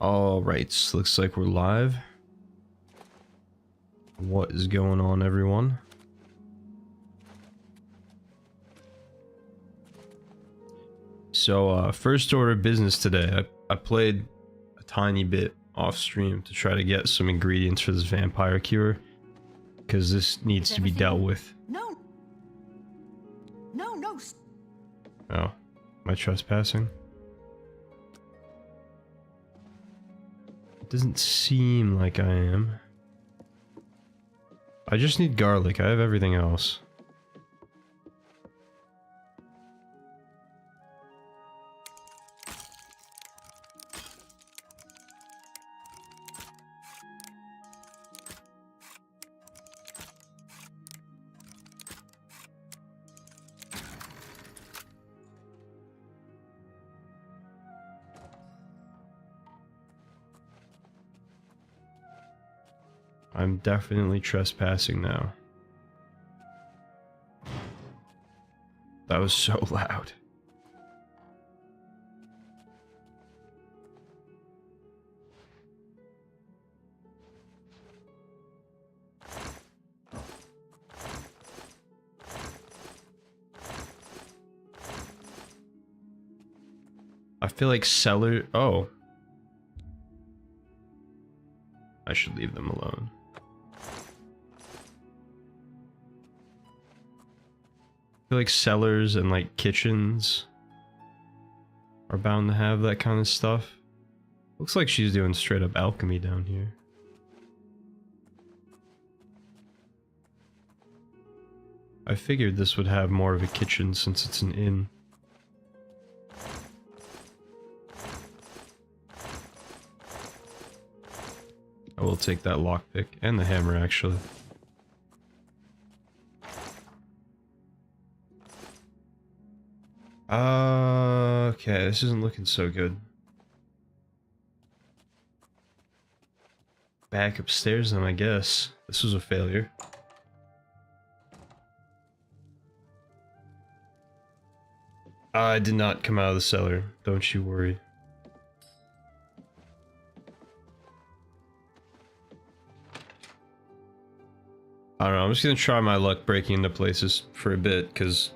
All right, looks like we're live. What is going on, everyone? So, first order of business today. I played a tiny bit off stream to try to get some ingredients for this vampire cure, because this needs to be dealt with. No. Oh, am I trespassing? It doesn't seem like I am. I just need garlic. I have everything else. I'm definitely trespassing now. That was so loud. I feel like cellar... Oh. I should leave them alone. I feel like cellars and like kitchens are bound to have that kind of stuff. Looks like she's doing straight up alchemy down here. I figured this would have more of a kitchen since it's an inn. I will take that lockpick and the hammer actually. Okay, this isn't looking so good. Back upstairs then, I guess. This was a failure. I did not come out of the cellar, don't you worry. I don't know, I'm just gonna try my luck breaking into places for a bit, because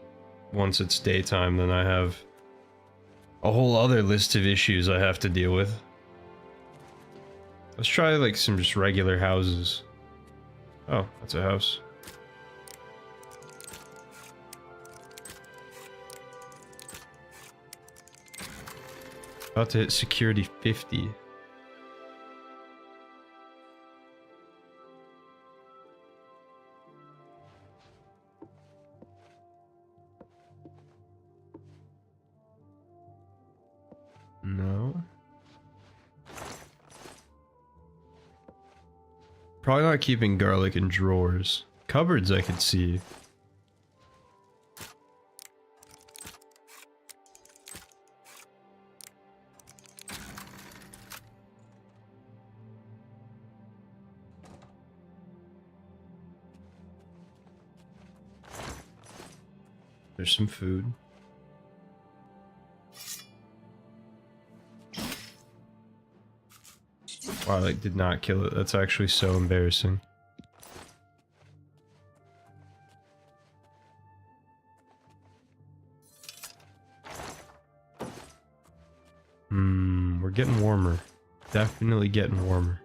once it's daytime, then I have a whole other list of issues I have to deal with. Let's try like some just regular houses. Oh, that's a house. About to hit security 50. No. Probably not keeping garlic in drawers. Cupboards I could see. There's some food. Wow, like did not kill it. That's actually so embarrassing. We're getting warmer. Definitely getting warmer.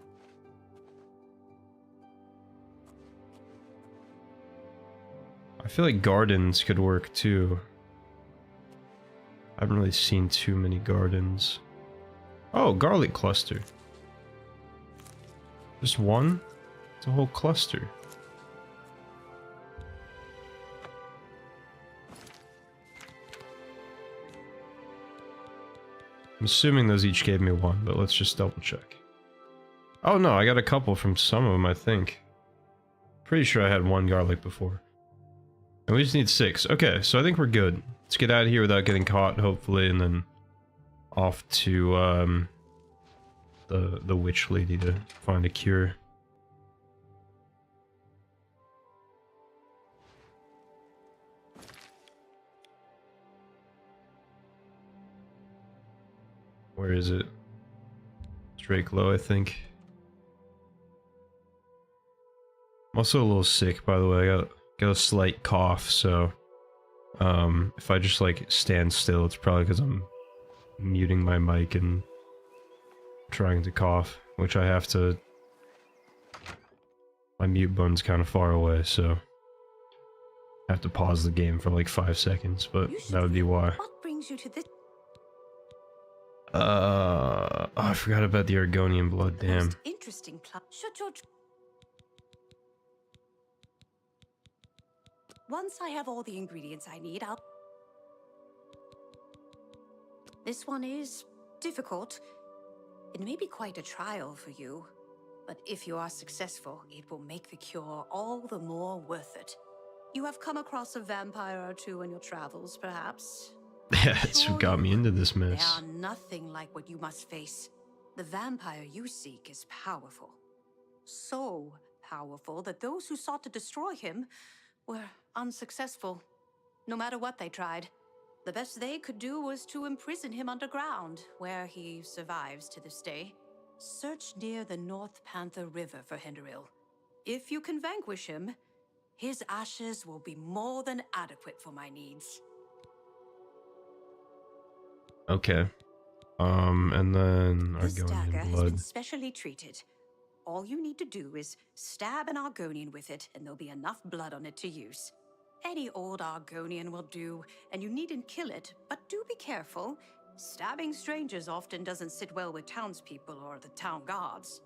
I feel like gardens could work too. I haven't really seen too many gardens. Oh, garlic cluster. Just one? It's a whole cluster. I'm assuming those each gave me one, but let's just double check. Oh no, I got a couple from some of them, I think. Pretty sure I had one garlic before. And we just need 6. Okay, so I think we're good. Let's get out of here without getting caught, hopefully, and then off to the witch lady to find a cure. Where is it? It's Drake low, I think. I'm also a little sick, by the way. I got a slight cough, so if I just like stand still, it's probably because I'm muting my mic and trying to cough, which I have to. My mute button's kind of far away, so I have to pause the game for like 5 seconds, but that would be why. What brings you to this? Oh, I forgot about the Argonian blood, damn. Most interesting club. Should your Once I have all the ingredients I need, I'll. This one is difficult. It may be quite a trial for you, but if you are successful, it will make the cure all the more worth it. You have come across a vampire or two in your travels, perhaps? Yeah, it's who got me into this They mess. are nothing like what you must face. The vampire you seek is powerful. So powerful that those who sought to destroy him were unsuccessful. No matter what they tried, the best they could do was to imprison him underground, where he survives to this day. Search near the North Panther River for Hinderil. If you can vanquish him, his ashes will be more than adequate for my needs. Okay. And then This dagger Argonian has been blood. specially treated. All you need to do is stab an Argonian with it, and there'll be enough blood on it to use. Any old Argonian will do, and you needn't kill it, but do be careful. Stabbing strangers often doesn't sit well with townspeople or the town guards.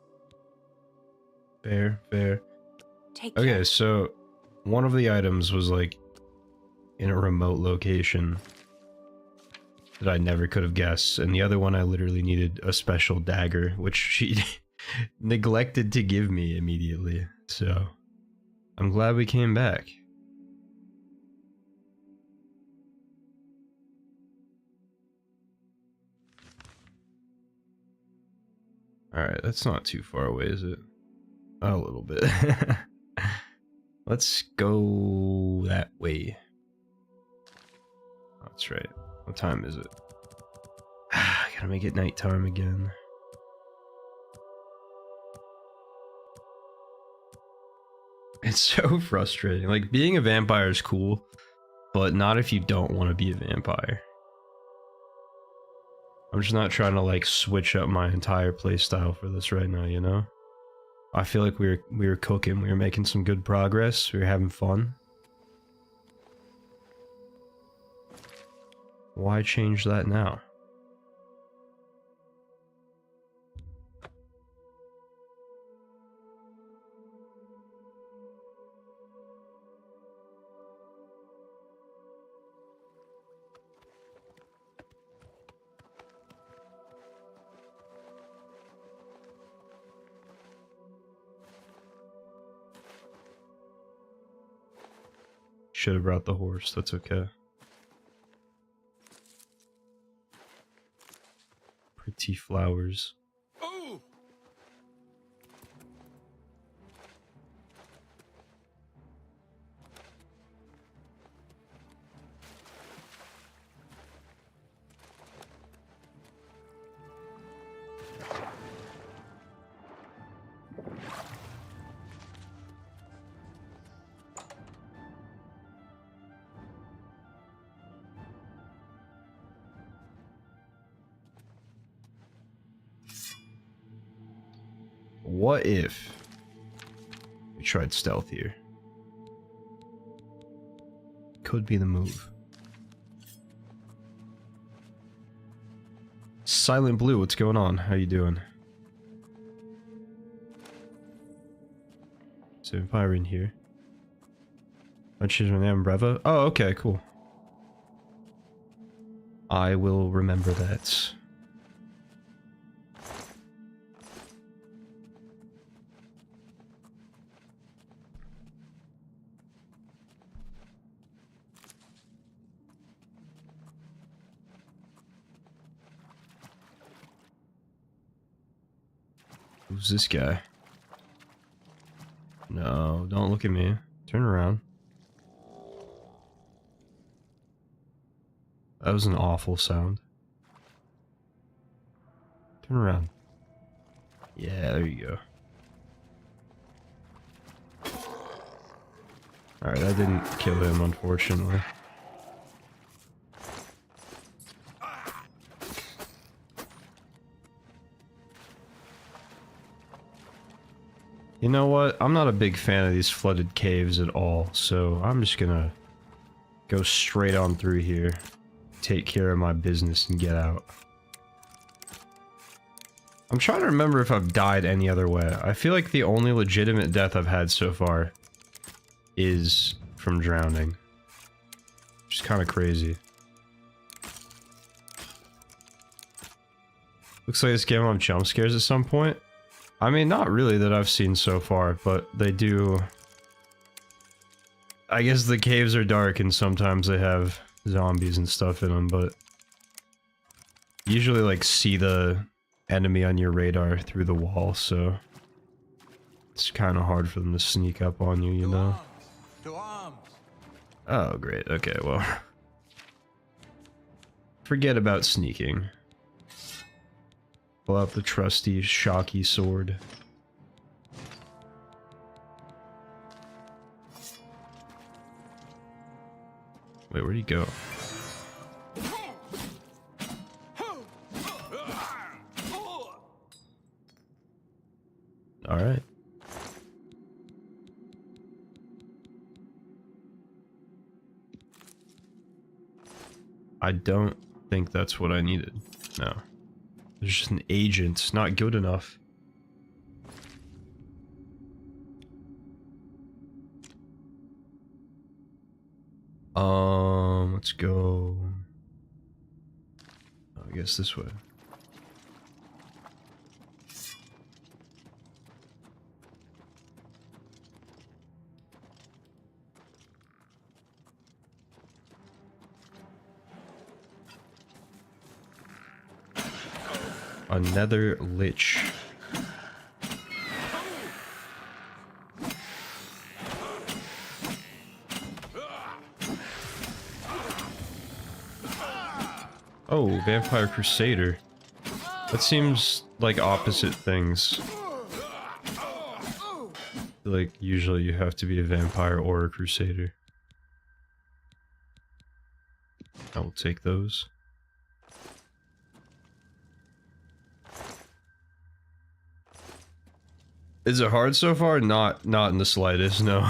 Fair, fair. Take care. Okay, so one of the items was like in a remote location that I never could have guessed, and the other one I literally needed a special dagger, which she neglected to give me immediately. So I'm glad we came back. Alright, that's not too far away, is it? A little bit. Let's go that way. That's right. What time is it? I gotta make it nighttime again. It's so frustrating. Like, being a vampire is cool, but not if you don't want to be a vampire. I'm just not trying to like switch up my entire playstyle for this right now, you know? I feel like we were cooking, we were making some good progress, we were having fun. Why change that now? Should have brought the horse, that's okay. Pretty flowers. Oh! What if we tried stealth here? Could be the move. Silent Blue, what's going on? How you doing? So vampire in here. I changed my name, Breva. Oh, okay, cool. I will remember that. Who's this guy? No, don't look at me. Turn around. That was an awful sound. Turn around. Yeah, there you go. Alright, that didn't kill him, unfortunately. You know what? I'm not a big fan of these flooded caves at all, so I'm just gonna go straight on through here, take care of my business, and get out. I'm trying to remember if I've died any other way. I feel like the only legitimate death I've had so far is from drowning. Which is kind of crazy. Looks like this game will have jump scares at some point. I mean, not really that I've seen so far, but they do. I guess the caves are dark and sometimes they have zombies and stuff in them, but you usually like see the enemy on your radar through the wall, so it's kind of hard for them to sneak up on you, you know? To arms. Oh, great. Okay, well. Forget about sneaking. Pull out the trusty, shocky sword. Wait, where'd he go? Alright. I don't think that's what I needed. No. There's just an agent. Not good enough. Let's go. I guess this way. A nether lich. Oh, Vampire Crusader. That seems like opposite things. Like, usually you have to be a vampire or a crusader. I will take those. Is it hard so far? Not in the slightest, no.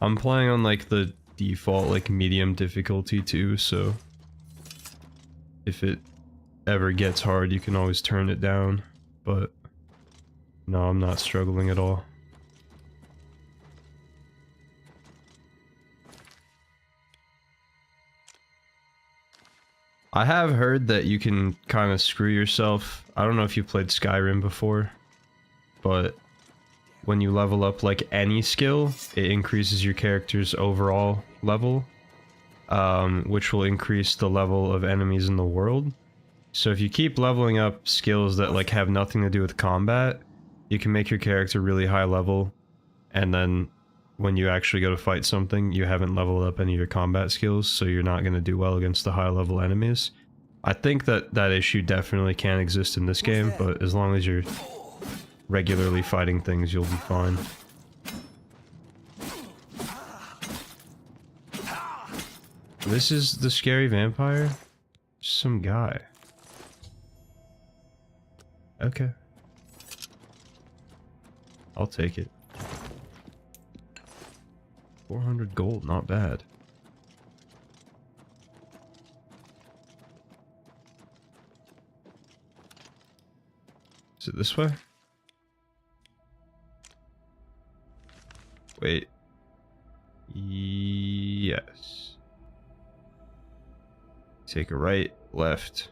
I'm playing on like the default like medium difficulty too, so if it ever gets hard you can always turn it down, but no, I'm not struggling at all. I have heard that you can kind of screw yourself. I don't know if you've played Skyrim before, but when you level up like any skill, it increases your character's overall level, which will increase the level of enemies in the world. So if you keep leveling up skills that like have nothing to do with combat, you can make your character really high level, and then when you actually go to fight something, you haven't leveled up any of your combat skills, so you're not going to do well against the high level enemies. I think that that issue definitely can exist in this game, but as long as you're regularly fighting things, you'll be fine. This is the scary vampire? Some guy. Okay. I'll take it. 400 gold, not bad. Is it this way? Wait. Yes. Take a right, left.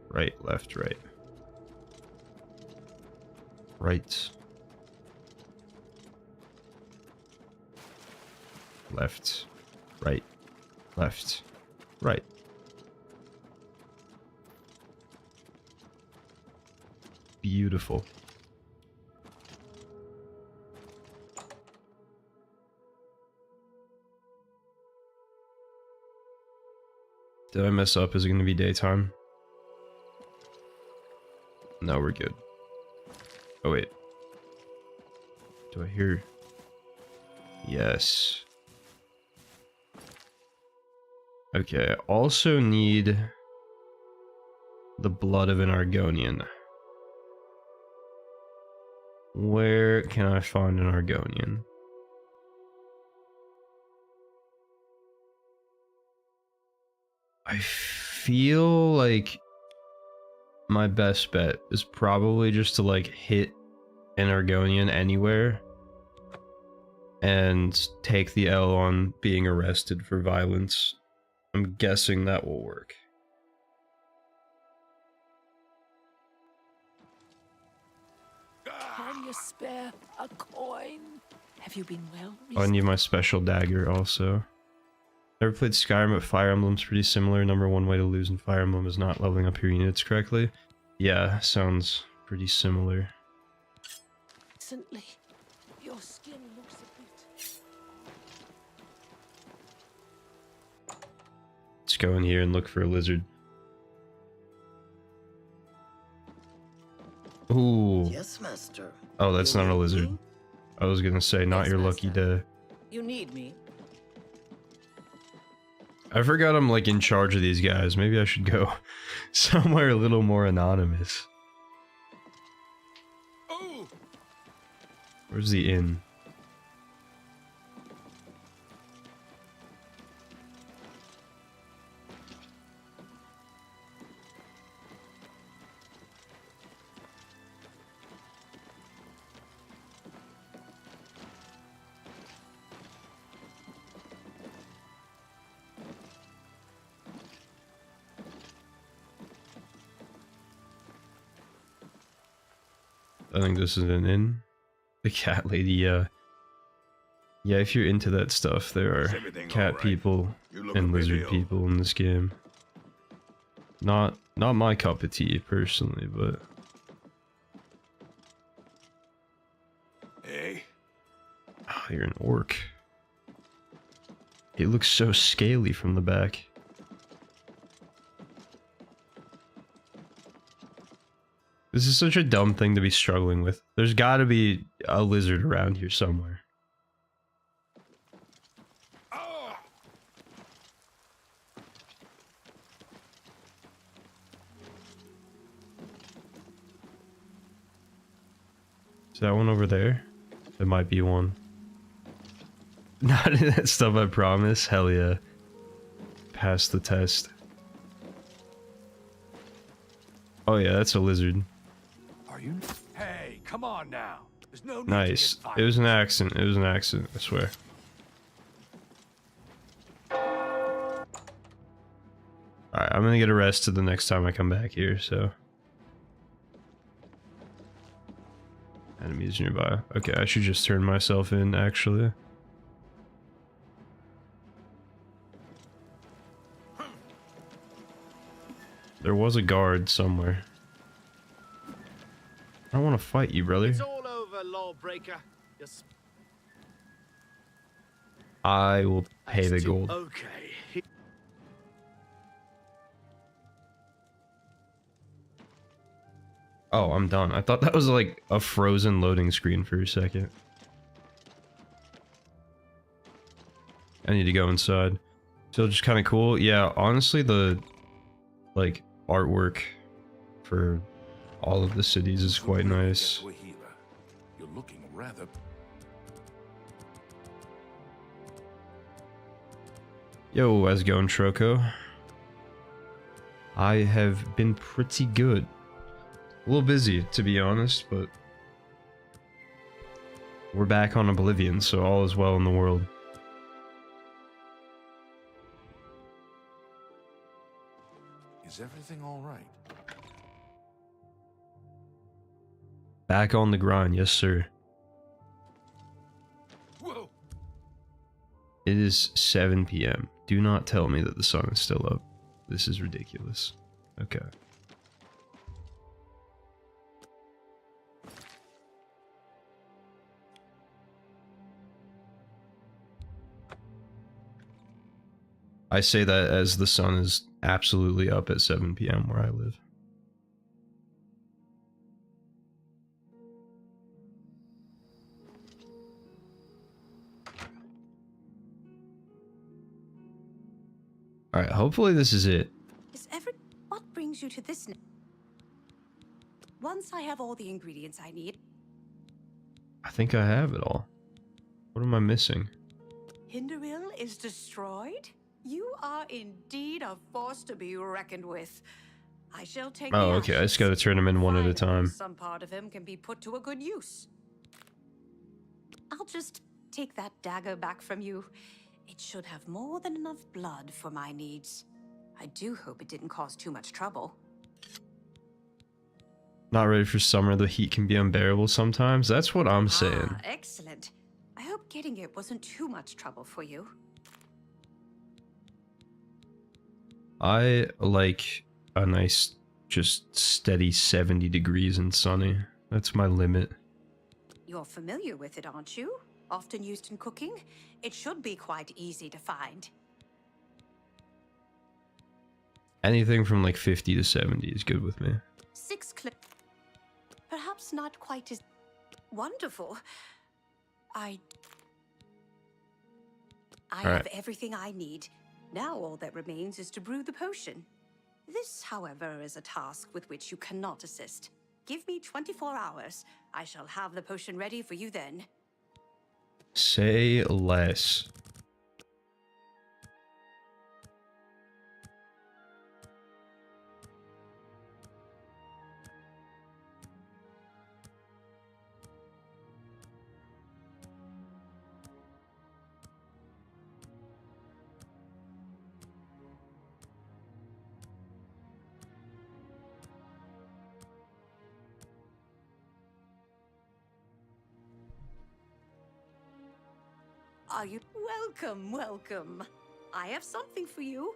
Right, left, right. Right. Left. Right. Left. Right. Beautiful. Did I mess up? Is it going to be daytime? No, we're good. Oh wait. Do I hear? Yes. Okay, I also need the blood of an Argonian. Where can I find an Argonian? I feel like my best bet is probably just to like hit an Argonian anywhere and take the L on being arrested for violence. I'm guessing that will work. Can you spare a coin? Have you been well Oh, I need my special dagger also. Never played Skyrim, but Fire Emblem's pretty similar. Number one way to lose in Fire Emblem is not leveling up your units correctly. Yeah, sounds pretty similar. Recently, your skin looks a bit. Let's go in here and look for a lizard. Ooh. Yes, master. Oh, that's You not a need lizard. me? I was gonna say, not Yes, your lucky master. day. You need me? I forgot I'm like in charge of these guys. Maybe I should go somewhere a little more anonymous. Where's the inn? I think this is an inn. The cat lady, yeah. Yeah, if you're into that stuff, there are cat people and lizard people in this game. Not my cup of tea, personally, but... Hey. Oh, you're an orc. It looks so scaly from the back. This is such a dumb thing to be struggling with. There's gotta be a lizard around here somewhere. Is that one over there? There might be one. Not in that stuff, I promise. Hell yeah. Pass the test. Oh yeah, that's a lizard. Are you? Hey, come on now. There's no need Nice. to get It was an violent. accident. It was an accident, I swear. Alright, I'm gonna get arrested the next time I come back here, so... Enemies nearby. Okay, I should just turn myself in, actually. There was a guard somewhere. I don't want to fight you, brother. It's all over, lawbreaker. I will pay the gold. Okay. Oh, I'm done. I thought that was like a frozen loading screen for a second. I need to go inside. Still just kind of cool. Yeah, honestly, the like artwork for all of the cities is quite nice. You're looking rather. Yo, how's it going, Troko? I have been pretty good. A little busy, to be honest, but we're back on Oblivion, so all is well in the world. Is everything all right? Back on the grind, yes sir. Whoa. It is 7 p.m. Do not tell me that the sun is still up. This is ridiculous. Okay. I say that as the sun is absolutely up at 7 p.m. where I live. Alright, hopefully this is it. What brings you to this? Once I have all the ingredients I need, I think I have it all. What am I missing? Hinderil is destroyed? You are indeed a force to be reckoned with. I shall take Oh, the okay. I just ashes. gotta turn them in one at a Finally, time. some part of him can be put to a good use. I'll just take that dagger back from you. It should have more than enough blood for my needs. I do hope it didn't cause too much trouble. Not ready for summer. The heat can be unbearable sometimes. That's what I'm saying. Ah, excellent. I hope getting it wasn't too much trouble for you. I like a nice, just steady 70 degrees and sunny. That's my limit. You're familiar with it, aren't you? Often used in cooking. It should be quite easy to find. Anything from like 50 to 70 is good with me. 6 clip. Perhaps not quite as wonderful. I have everything I need. Now all that remains is to brew the potion. This, however, is a task with which you cannot assist. Give me 24 hours. I shall have the potion ready for you then. Say less. Are you welcome, welcome. I have something for you.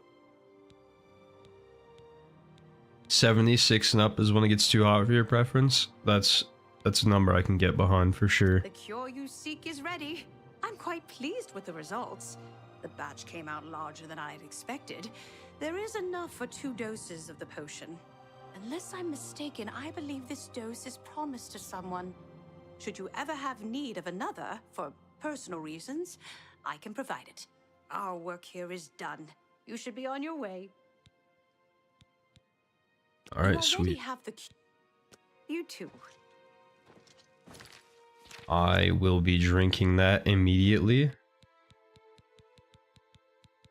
76 and up is when it gets too hot for your preference. That's a number I can get behind for sure. The cure you seek is ready. I'm quite pleased with the results. The batch came out larger than I had expected. There is enough for 2 doses of the potion. Unless I'm mistaken, I believe this dose is promised to someone. Should you ever have need of another, for personal reasons, I can provide it. Our work here is done. You should be on your way. All right, You already sweet. have the you too. I will be drinking that immediately.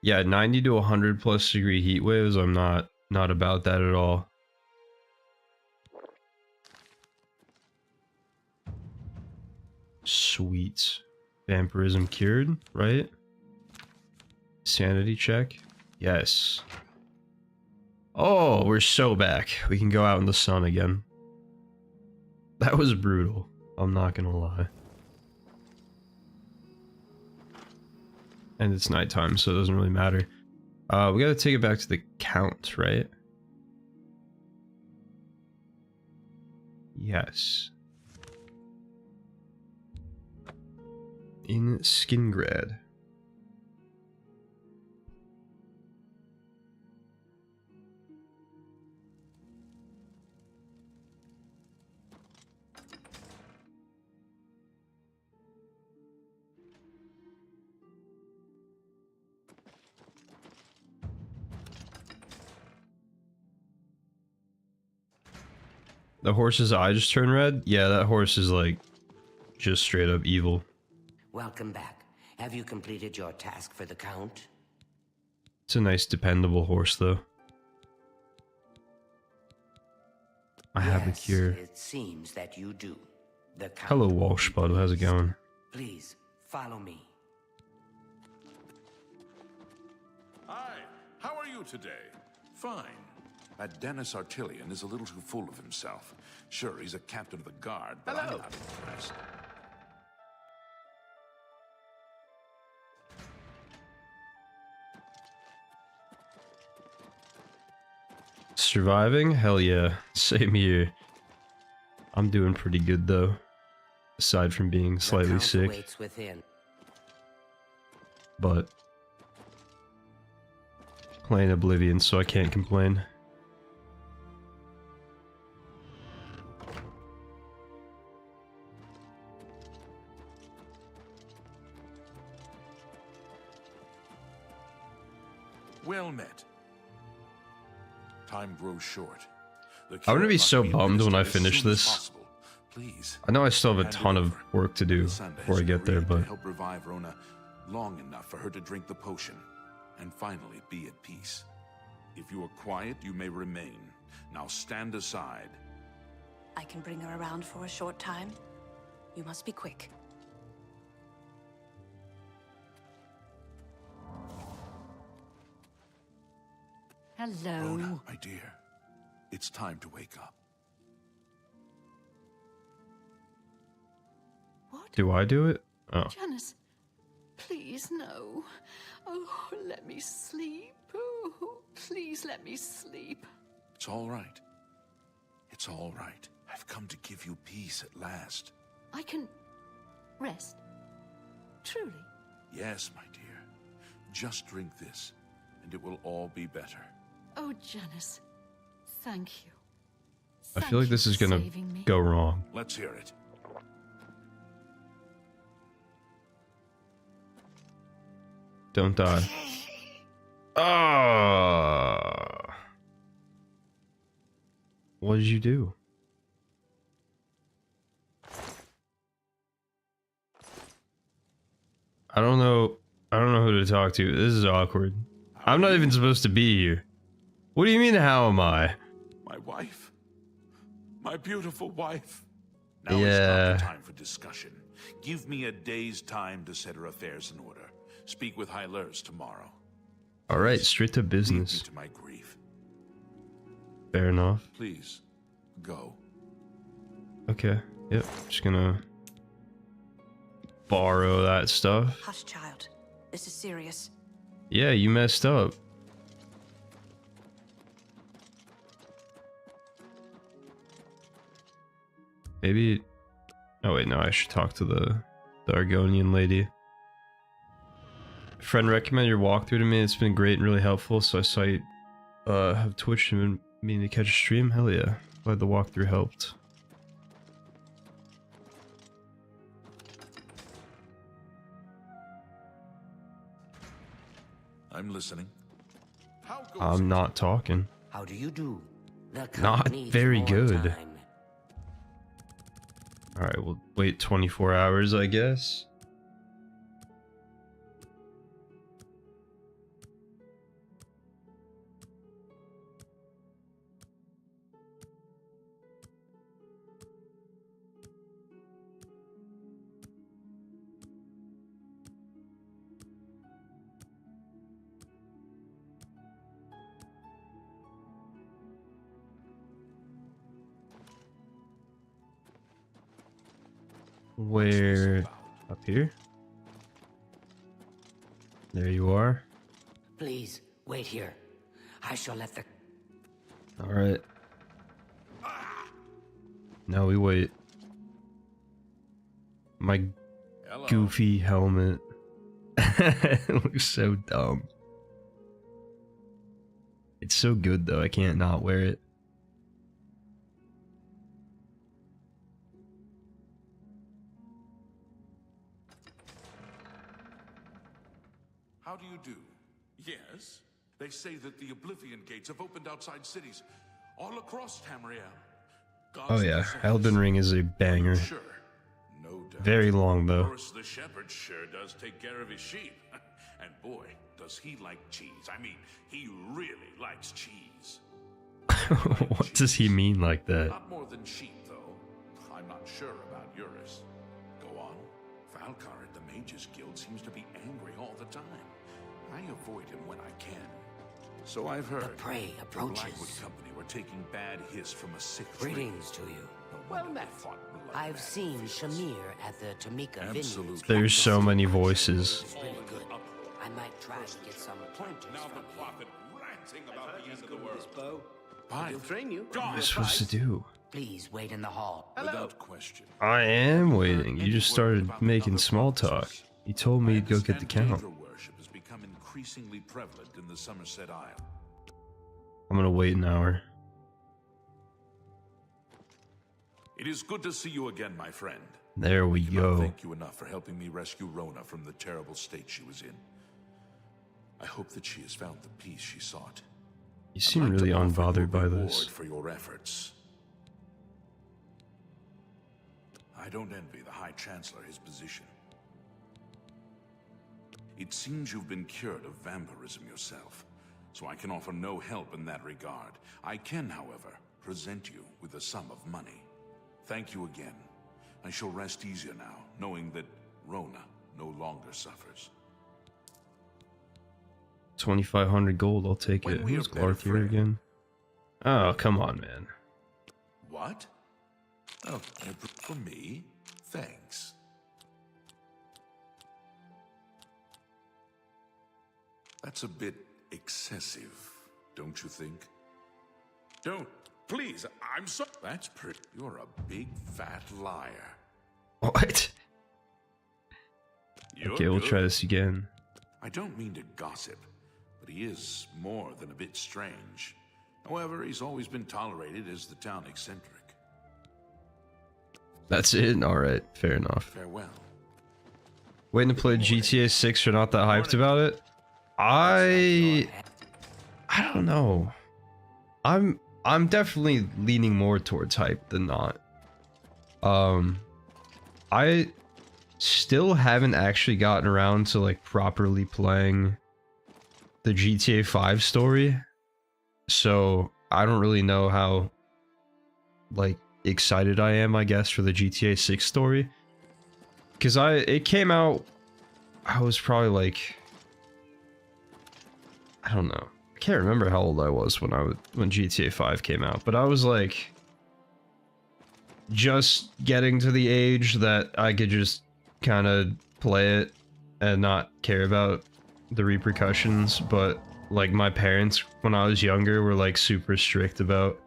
Yeah, 90 to 100 plus degree heat waves. I'm not about that at all. Sweet. Vampirism cured, right? Sanity check. Yes. Oh, we're so back. We can go out in the sun again. That was brutal. I'm not gonna lie. And it's nighttime, so it doesn't really matter. We gotta take it back to the count, right? Yes. In Skingrad. The horse's eye just turned red? Yeah, that horse is like just straight up evil. Welcome back. Have you completed your task for the Count? It's a nice dependable horse though. I have the cure. It seems that you do. The Count Hello will be Walsh bud, how's it pleased. going? Please, follow me. Hi, how are you today? Fine. That Dennis Artillion is a little too full of himself. Sure, he's a captain of the guard, but I'm not impressed. Surviving? Hell yeah. Same here. I'm doing pretty good though. Aside from being The slightly Count sick. awaits within. But playing Oblivion, so I can't complain. Well met. Time grows short. I'm gonna be so bummed when I finish this. Possible. Please. I know I still have a hand it ton of over. work to do Lysander before I has get there, agreed to but help revive Rona long enough for her to drink the potion and finally be at peace. If you are quiet, you may remain. Now stand aside. I can bring her around for a short time. You must be quick. Hello. Rona, my dear, it's time to wake up. What? do I do it? Oh, Janice, please, no. Oh, let me sleep. Oh, please let me sleep. It's all right. It's all right. I've come to give you peace at last. I can rest. Truly. Yes, my dear. Just drink this, and it will all be better. Oh, Janice, thank you. I feel like this is gonna go wrong. Let's hear it. Don't die. Ah. What did you do? I don't know. I don't know who to talk to. This is awkward. I'm not even supposed to be here. What do you mean, how am I? My wife. My beautiful wife. Now Yeah. is not the time for discussion. Give me a day's time to set her affairs in order. Speak with Hylers tomorrow. Alright, straight to Leave me business. to my grief. Fair enough. Please, go. Okay. Yep. Just gonna borrow that stuff. Hush, child. This is serious. Yeah, you messed up. Maybe. Oh wait, no. I should talk to the Argonian lady. Friend recommended your walkthrough to me. It's been great and really helpful. So I saw you have Twitch and been meaning to catch a stream. Hell yeah! Glad the walkthrough helped. I'm listening. How goes I'm it? not talking. How do you do? The cup Not needs very more good. time. Alright, we'll wait 24 hours, I guess. Where? Up here? There you are. Please, wait here. I shall let the... Alright. Now we wait. My Hello. goofy helmet. It looks so dumb. It's so good though, I can't not wear it. How do you do? Yes? They say that the Oblivion gates have opened outside cities all across Tamriel. God's Oh yeah, designs. Elden Ring is a banger. Sure. No doubt. Very long though. Boris the shepherd sure does take care of his sheep. And boy, does he like cheese. I mean, he really likes cheese. What does he mean like that? Not more than sheep, though. I'm not sure about Eurus. Go on. Valkar at the Mages Guild seems to be angry all the time. I avoid him when I can. So I've heard. The prey The approaches. Blackwood Company were taking bad hiss from a sick tree. Greetings to you. No Well wonder they met. fought I've bloodbath seen fields. Shamir at the Tamika Absolutely. Vineyards. There's so many voices. It's pretty good. I might try to get some pointers Now the from him. prophet ranting about the end of the world. He'll Fine. train you. What am I supposed to do? Please wait in the hall. Without question. I am waiting. You just started making small talk. You told me to go get the count. Daedra worship has become increasingly prevalent in the Somerset Isle. I'm gonna wait an hour. It is good to see you again, my friend. There we I cannot go. thank you enough for helping me rescue Rona from the terrible state she was in. I hope that she has found the peace she sought. You I'd seem like to really offer you a unbothered by reward this. for your efforts. I don't envy the High Chancellor his position. It seems you've been cured of vampirism yourself, so I can offer no help in that regard. I can, however, present you with a sum of money. Thank you again. I shall rest easier now, knowing that Rona no longer suffers. 2,500 gold, I'll take When it. we Who's are better Clark here friends. again? Oh, come on, man. What? Oh, for me? Thanks. That's a bit excessive, don't you think? Don't. Please, I'm so... That's pretty... You're a big, fat liar. What? You're Okay, we'll good. try this again. I don't mean to gossip, but he is more than a bit strange. However, he's always been tolerated as the town eccentric. That's it? Alright, fair enough. Farewell. Waiting to play GTA 6, you're not that hyped about it? I don't know. I'm definitely leaning more towards hype than not. I still haven't actually gotten around to like properly playing the GTA 5 story. So I don't really know how like excited I am, I guess, for the GTA 6 story. Cause it came out, I was probably like, I don't know. I can't remember how old I was when when GTA 5 came out, but I was like just getting to the age that I could just kind of play it and not care about the repercussions. But like my parents when I was younger were like super strict about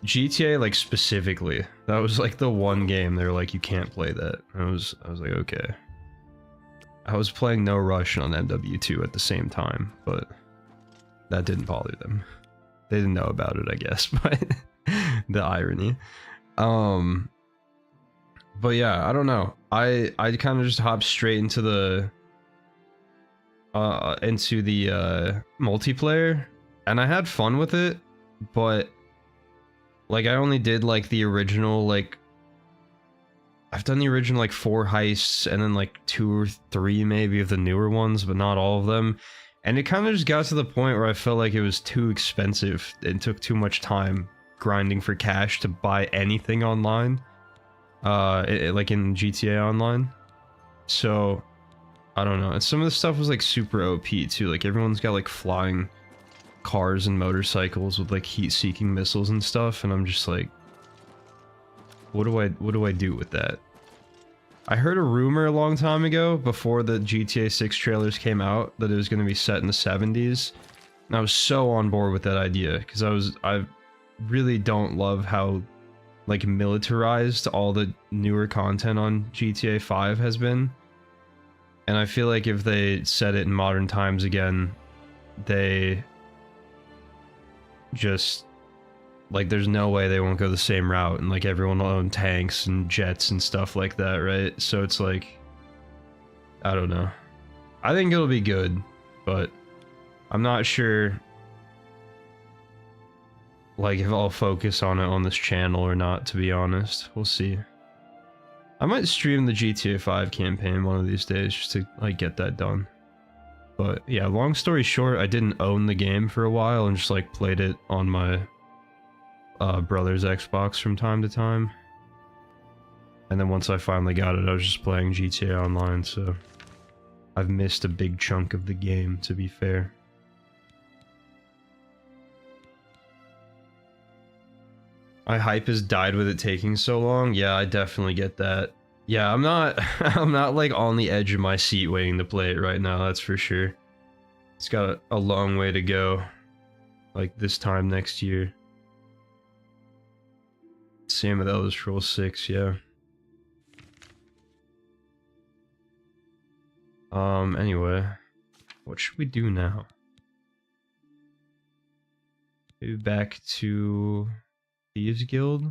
GTA, like specifically. That was like the one game they were like, you can't play that. And I was like, okay. I was playing No Rush on MW2 at the same time, but that didn't bother them. They didn't know about it, I guess, but the irony. But yeah, I don't know. I kind of just hopped straight into the multiplayer, and I had fun with it, but like I only did like the original, like I've done the original like 4 heists and then like 2 or 3 maybe of the newer ones, but not all of them. And it kind of just got to the point where I felt like it was too expensive and took too much time grinding for cash to buy anything online, like in GTA Online. So I don't know. And some of the stuff was like super OP too. Like everyone's got like flying cars and motorcycles with like heat-seeking missiles and stuff, and I'm just like, what do I do with that? I heard a rumor a long time ago, before the GTA 6 trailers came out, that it was going to be set in the 70s. And I was so on board with that idea, because I really don't love how like militarized all the newer content on GTA 5 has been. And I feel like if they set it in modern times again, they just like, there's no way they won't go the same route, and like everyone will own tanks and jets and stuff like that, right? So it's like, I don't know. I think it'll be good, but I'm not sure like if I'll focus on it on this channel or not, to be honest. We'll see. I might stream the GTA 5 campaign one of these days just to like get that done. But yeah, long story short, I didn't own the game for a while and just like played it on my brother's Xbox from time to time. And then once I finally got it, I was just playing GTA Online, so I've missed a big chunk of the game, to be fair. My hype has died with it taking so long. Yeah, I definitely get that. Yeah, I'm not I'm not like on the edge of my seat waiting to play it right now, that's for sure. It's got a long way to go. Like this time next year. Same with Elder Scrolls 6, yeah. Anyway, what should we do now? Maybe back to Thieves Guild?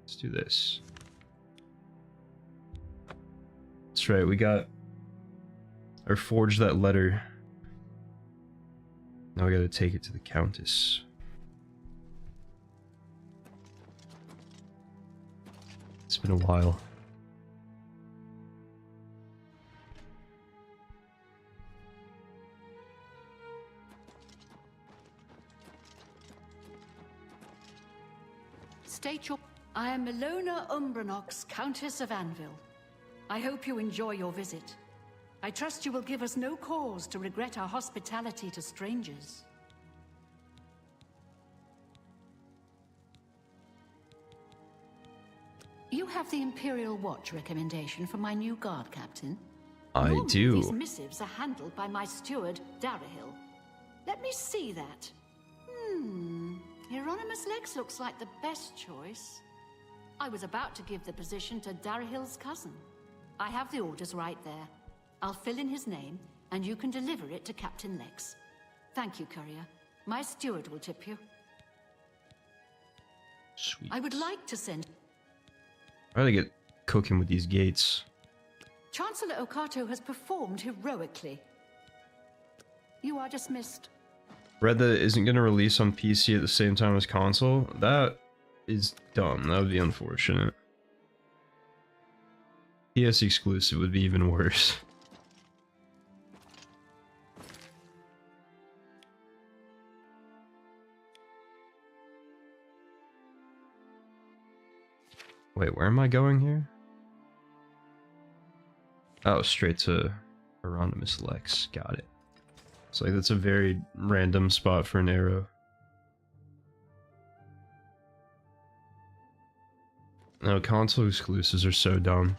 Let's do this. That's right, we got... or forged that letter. Now we gotta take it to the Countess. It's been a while. State your... I am Milona Umbranox, Countess of Anvil. I hope you enjoy your visit. I trust you will give us no cause to regret our hospitality to strangers. You have the Imperial Watch recommendation from my new guard captain? I Normally, do. These missives are handled by my steward, Darahil. Let me see that. Hieronymus Lex looks like the best choice. I was about to give the position to Darahil's cousin. I have the orders right there. I'll fill in his name, and you can deliver it to Captain Lex. Thank you, courier. My steward will tip you. Sweet. I would like to send... I gotta get cooking with these gates. Chancellor Okato has performed heroically. You are dismissed. Read that it isn't gonna release on PC at the same time as console. That is dumb. That would be unfortunate. PS exclusive would be even worse. Wait, where am I going here? Oh, straight to Hieronymus Lex. Got it. It's like that's a very random spot for an arrow. No, console exclusives are so dumb.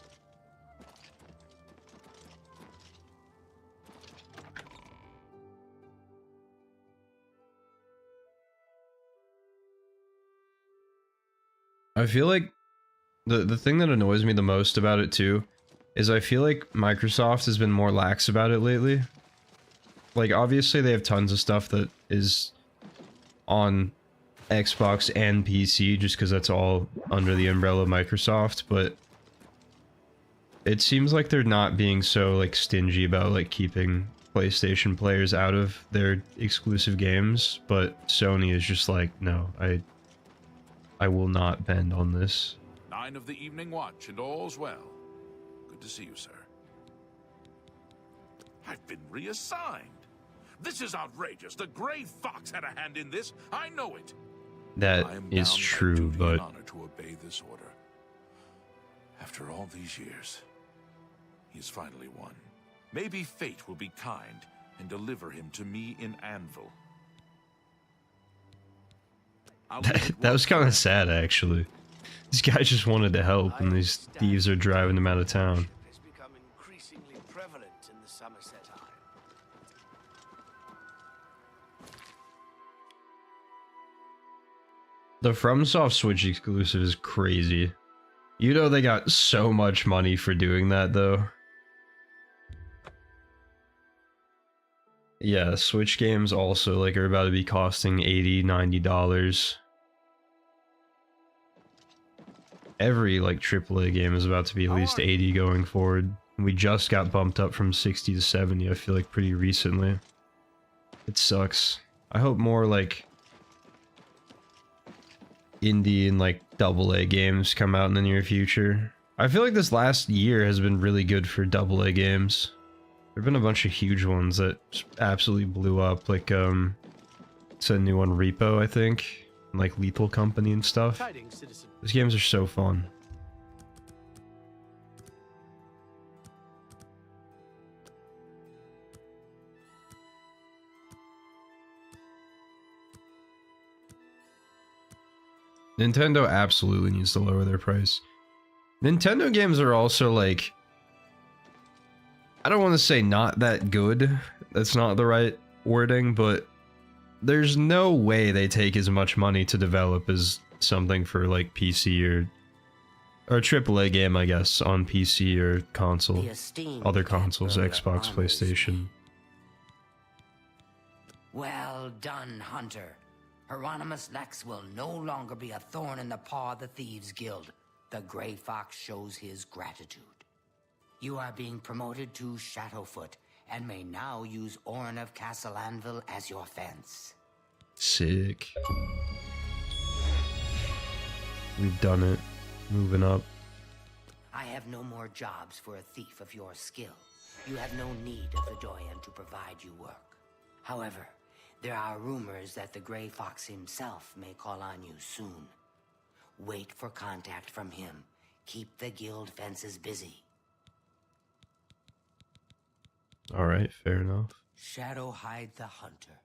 I feel like the thing that annoys me the most about it too is I feel like Microsoft has been more lax about it lately. Like, obviously they have tons of stuff that is on Xbox and PC just because that's all under the umbrella of Microsoft, but it seems like they're not being so like stingy about like keeping PlayStation players out of their exclusive games, but Sony is just like, no, I will not bend on this. 9 of the evening watch, and all's well. Good to see you, sir. I've been reassigned. This is outrageous. The Gray Fox had a hand in this. I know it. That I am is bound by true, duty but and honor to obey this order. After all these years, he has finally won. Maybe fate will be kind and deliver him to me in Anvil. that was kind of sad, actually. This guy just wanted to help, and these thieves are driving him out of town. It's become increasingly prevalent in the Somerset Isle. The FromSoft Switch exclusive is crazy. You know they got so much money for doing that, though. Yeah, Switch games also like are about to be costing $80, $90. Every like AAA game is about to be at least 80 going forward. We just got bumped up from 60 to 70, I feel like pretty recently. It sucks. I hope more like indie and like AA games come out in the near future. I feel like this last year has been really good for AA games. There've been a bunch of huge ones that just absolutely blew up, like it's a new one, Repo, I think, and, like Lethal Company and stuff. Tidings, citizen. These games are so fun. Nintendo absolutely needs to lower their price. Nintendo games are also like, I don't want to say not that good. That's not the right wording, but there's no way they take as much money to develop as something for like PC or a AAA game, I guess, on PC or console. Other consoles, Xbox, PlayStation. Well done, Hunter. Hieronymus Lex will no longer be a thorn in the paw of the Thieves' Guild. The Gray Fox shows his gratitude. You are being promoted to Shadowfoot, and may now use Orn of Castle Anvil as your fence. Sick. We've done it. Moving up. I have no more jobs for a thief of your skill. You have no need of the Doyen to provide you work. However, there are rumors that the Grey Fox himself may call on you soon. Wait for contact from him. Keep the guild fences busy. Alright, fair enough. Shadowhide the Hunter.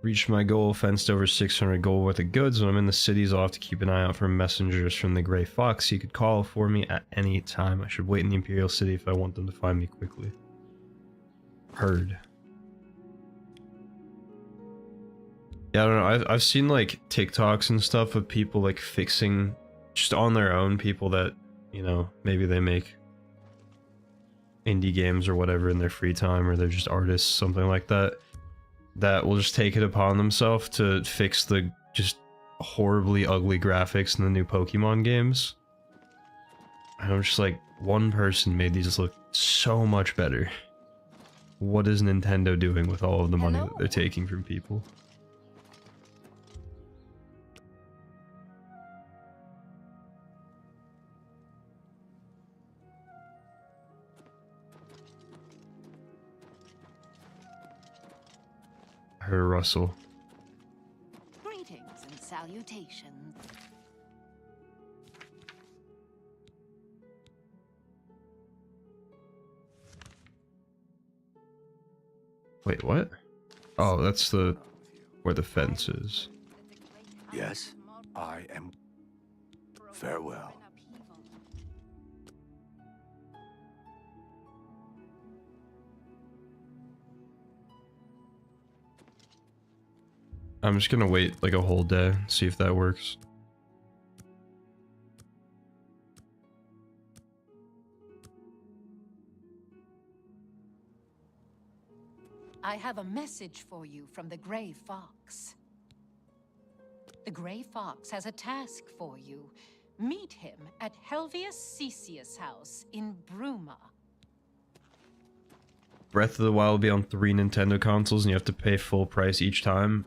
Reached my goal, fenced over 600 gold worth of goods. When I'm in the cities, I'll have to keep an eye out for messengers from the Grey Fox. He could call for me at any time. I should wait in the Imperial City if I want them to find me quickly. Heard. Yeah, I don't know. I've seen like TikToks and stuff of people like fixing just on their own, people that, you know, maybe they make indie games or whatever in their free time, or they're just artists, something like that, that will just take it upon themselves to fix the just horribly ugly graphics in the new Pokemon games. And I'm just like, one person made these look so much better. What is Nintendo doing with all of the money that they're taking from people? Her Russell. Greetings and salutations. Wait, what? Oh, that's the where the fence is. Yes, I am. Farewell. I'm just gonna wait like a whole day, see if that works. I have a message for you from the Grey Fox. The Grey Fox has a task for you. Meet him at Helvius Cecius' house in Bruma. Breath of the Wild will be on 3 Nintendo consoles and you have to pay full price each time.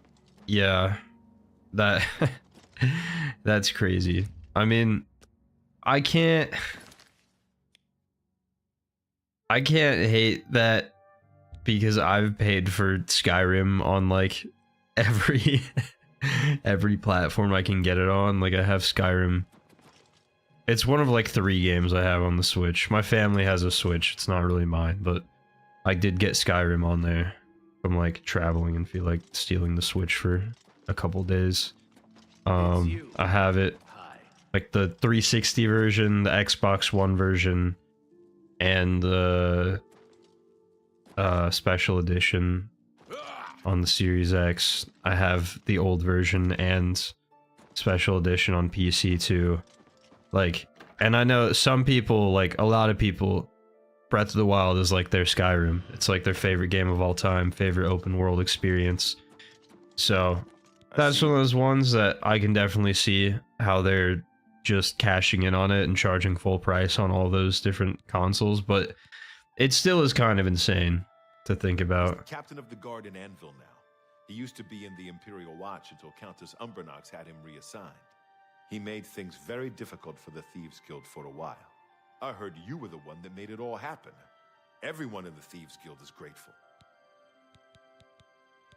Yeah, that that's crazy. I mean, I can't hate that because I've paid for Skyrim on like every platform I can get it on. Like I have Skyrim. It's one of like 3 games I have on the Switch. My family has a Switch. It's not really mine, but I did get Skyrim on there. I'm like traveling and feel like stealing the Switch for a couple days. I have it like the 360 version, the Xbox One version, and the special edition on the Series X. I have the old version and special edition on PC too. Like, and I know some people, like a lot of people, Breath of the Wild is like their Skyrim. It's like their favorite game of all time, favorite open world experience. So that's one of those ones that I can definitely see how they're just cashing in on it and charging full price on all those different consoles, but it still is kind of insane to think about. Captain of the guard in Anvil now. He used to be in the Imperial Watch until Countess Umbernox had him reassigned. He made things very difficult for the Thieves Guild for a while. I heard you were the one that made it all happen. Everyone in the Thieves Guild is grateful.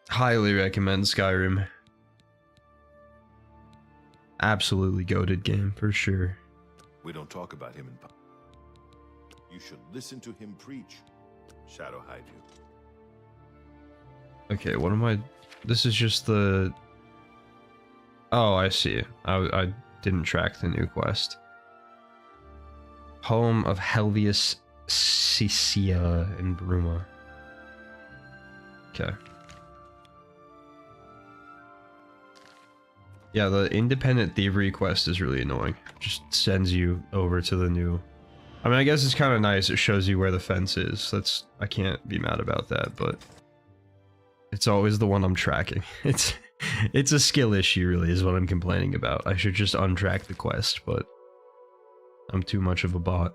Highly recommend Skyrim. Absolutely goated game, for sure. We don't talk about him in public. You should listen to him preach. Shadowhide you. Okay, what am I... This is just the... Oh, I see. I didn't track the new quest. Home of Helvius Cecilia in Bruma. Okay. Yeah, the independent thievery quest is really annoying. Just sends you over to the new... I mean, I guess it's kind of nice. It shows you where the fence is. I can't be mad about that, but It's always the one I'm tracking. It's a skill issue, really, is what I'm complaining about. I should just untrack the quest, but I'm too much of a bot.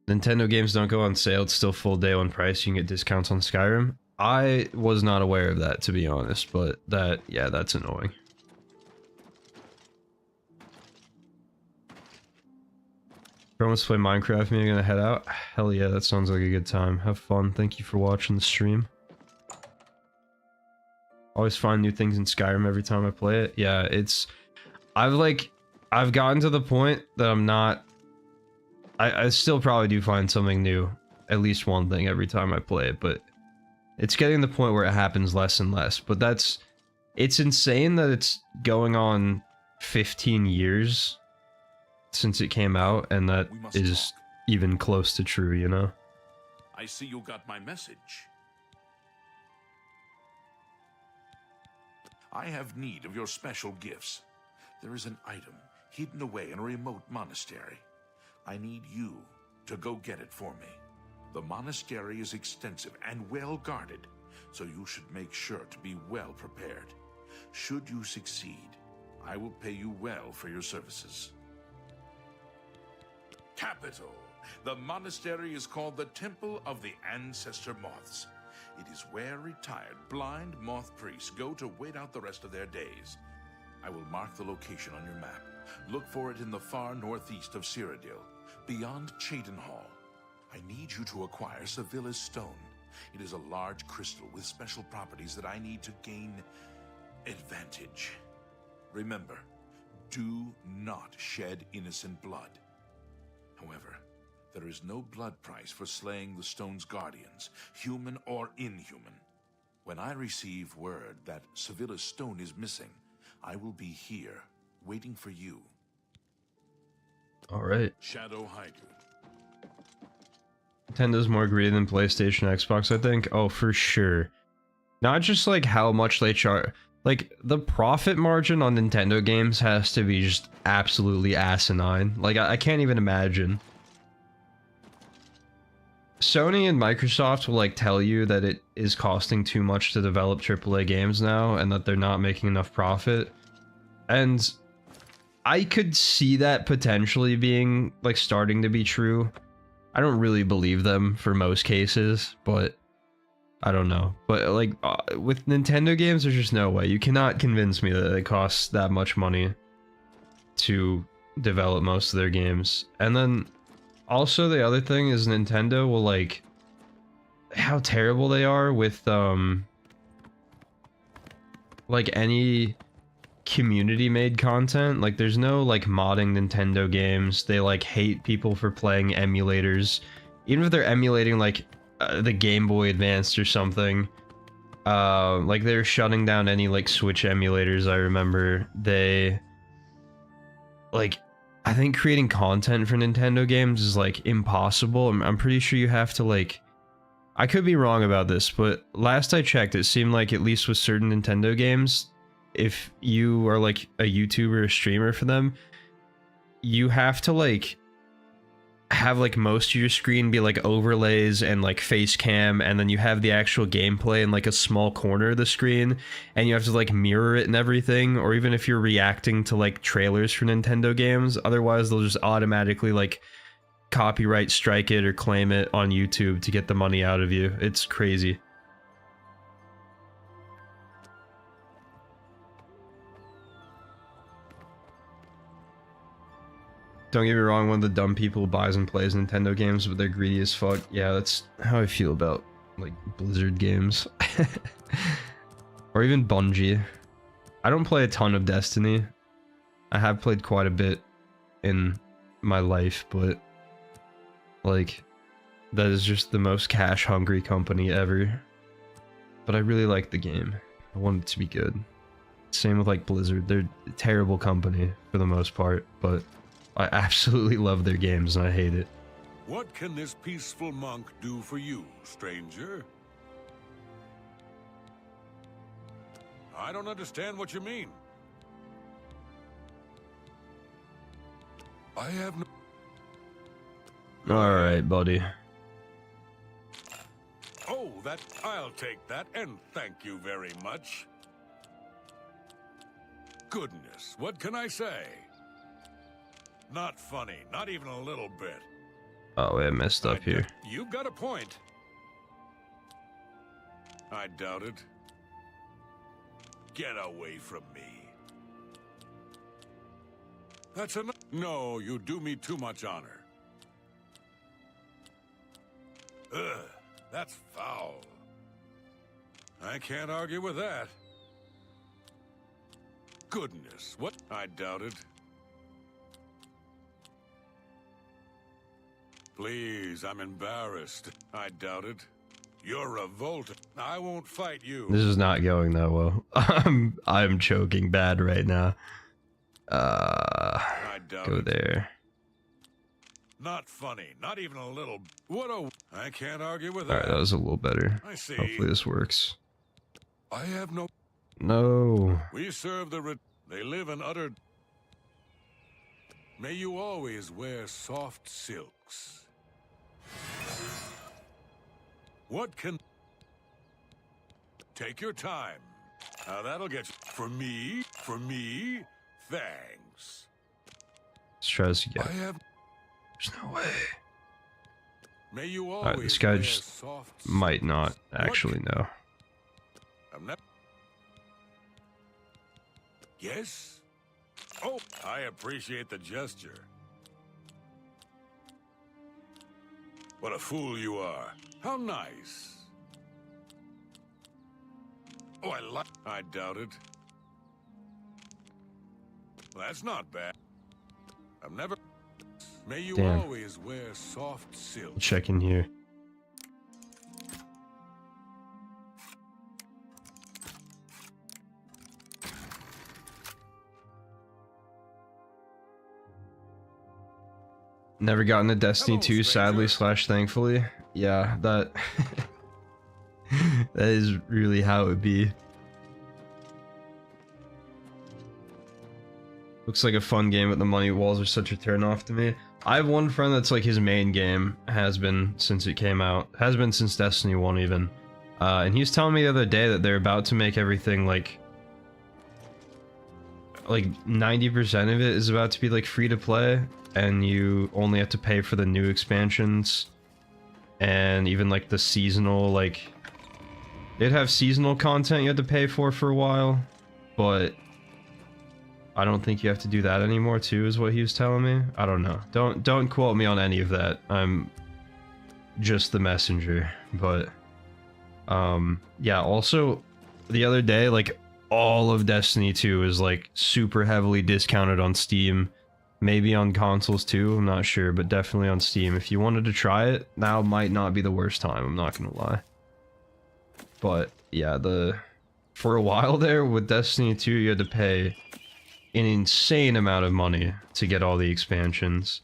Nintendo games don't go on sale. It's still full day one price. You can get discounts on Skyrim. I was not aware of that, to be honest, but yeah, that's annoying. Promise to play Minecraft. Me, gonna head out. Hell yeah, that sounds like a good time. Have fun. Thank you for watching the stream. Always find new things in Skyrim every time I play it. Yeah, I've gotten to the point that I'm not. I still probably do find something new, at least one thing every time I play it, but it's getting to the point where it happens less and less. But it's insane that it's going on 15 years since it came out, and that is even close to true, you know? I see you got my message. I have need of your special gifts. There is an item hidden away in a remote monastery. I need you to go get it for me. The monastery is extensive and well guarded, so you should make sure to be well prepared. Should you succeed, I will pay you well for your services. Capital. The monastery is called the Temple of the Ancestor Moths. It is where retired blind moth priests go to wait out the rest of their days. I will mark the location on your map. Look for it in the far northeast of Cyrodiil, beyond Cheydinhal. I need you to acquire Sevilla's stone. It is a large crystal with special properties that I need to gain advantage. Remember, do not shed innocent blood. However, there is no blood price for slaying the stone's guardians, human or inhuman. When I receive word that Sevilla's stone is missing, I will be here, waiting for you. Alright. Shadow Hydra. Nintendo's more greedy than PlayStation, Xbox, I think. Oh, for sure. Not just like how much they charge. Like, the profit margin on Nintendo games has to be just absolutely asinine. Like, I can't even imagine. Sony and Microsoft will like tell you that it is costing too much to develop AAA games now and that they're not making enough profit. And I could see that potentially being like starting to be true. I don't really believe them for most cases, but I don't know. But like with Nintendo games, there's just no way. You cannot convince me that it costs that much money to develop most of their games. And then also the other thing is Nintendo will like how terrible they are with like any community made content. Like there's no like modding Nintendo games. They like hate people for playing emulators, even if they're emulating like the Game Boy Advanced or something. Like they're shutting down any like Switch emulators. I remember they like, I think creating content for Nintendo games is like impossible. I'm pretty sure you have to like, I could be wrong about this, but last I checked it seemed like at least with certain Nintendo games, if you are like a YouTuber or a streamer for them, you have to like have like most of your screen be like overlays and like face cam, and then you have the actual gameplay in like a small corner of the screen, and you have to like mirror it and everything. Or even if you're reacting to like trailers for Nintendo games, otherwise they'll just automatically like copyright strike it or claim it on YouTube to get the money out of you. It's crazy. Don't get me wrong, one of the dumb people buys and plays Nintendo games, but they're greedy as fuck. Yeah, that's how I feel about, like, Blizzard games. Or even Bungie. I don't play a ton of Destiny. I have played quite a bit in my life, but, like, that is just the most cash-hungry company ever. But I really like the game. I want it to be good. Same with, like, Blizzard. They're a terrible company, for the most part, but I absolutely love their games, and I hate it. What can this peaceful monk do for you, stranger? I don't understand what you mean. I have no... Alright, buddy. Oh, I'll take that, and thank you very much. Goodness, what can I say? Not funny, not even a little bit. Oh, I messed up here. You've got a point. I doubt it. Get away from me. That's enough. No, you do me too much honor. Ugh, that's foul. I can't argue with that. Goodness, what? I doubt it. Please, I'm embarrassed. I doubt it. You're revolting. I won't fight you. This is not going that well. I'm choking bad right now. I doubt Go it. there. Not funny. Not even a little. I can't argue with Alright, that was a little better. I see. Hopefully this works. I have no. No. We serve they live in utter. May you always wear soft silks. What can... Take your time. Now that'll get you... For me, thanks. Let's try this again. I have... There's no way. May you always Alright, this guy wear just soft might not actually know. I'm not... Yes? Oh, I appreciate the gesture. What a fool you are. How nice. Oh, I doubt it. That's not bad. I've never... May you Damn. always wear soft silk. Check in here. Never gotten a Destiny 2, sadly / thankfully. Yeah, that that is really how it would be. Looks like a fun game, but the money walls are such a turnoff to me. I have one friend that's like his main game, has been since it came out, has been since Destiny 1 even. And he was telling me the other day that they're about to make everything like 90% of it is about to be like free to play, and you only have to pay for the new expansions, and even like the seasonal, like they'd have seasonal content you had to pay for a while, but I don't think you have to do that anymore too, is what he was telling me. I don't know. Don't quote me on any of that. I'm just the messenger. But yeah, also the other day, like all of Destiny 2 is like super heavily discounted on Steam. Maybe on consoles too, I'm not sure, but definitely on Steam. If you wanted to try it, now might not be the worst time, I'm not gonna lie. But yeah, for a while there with Destiny 2, you had to pay an insane amount of money to get all the expansions.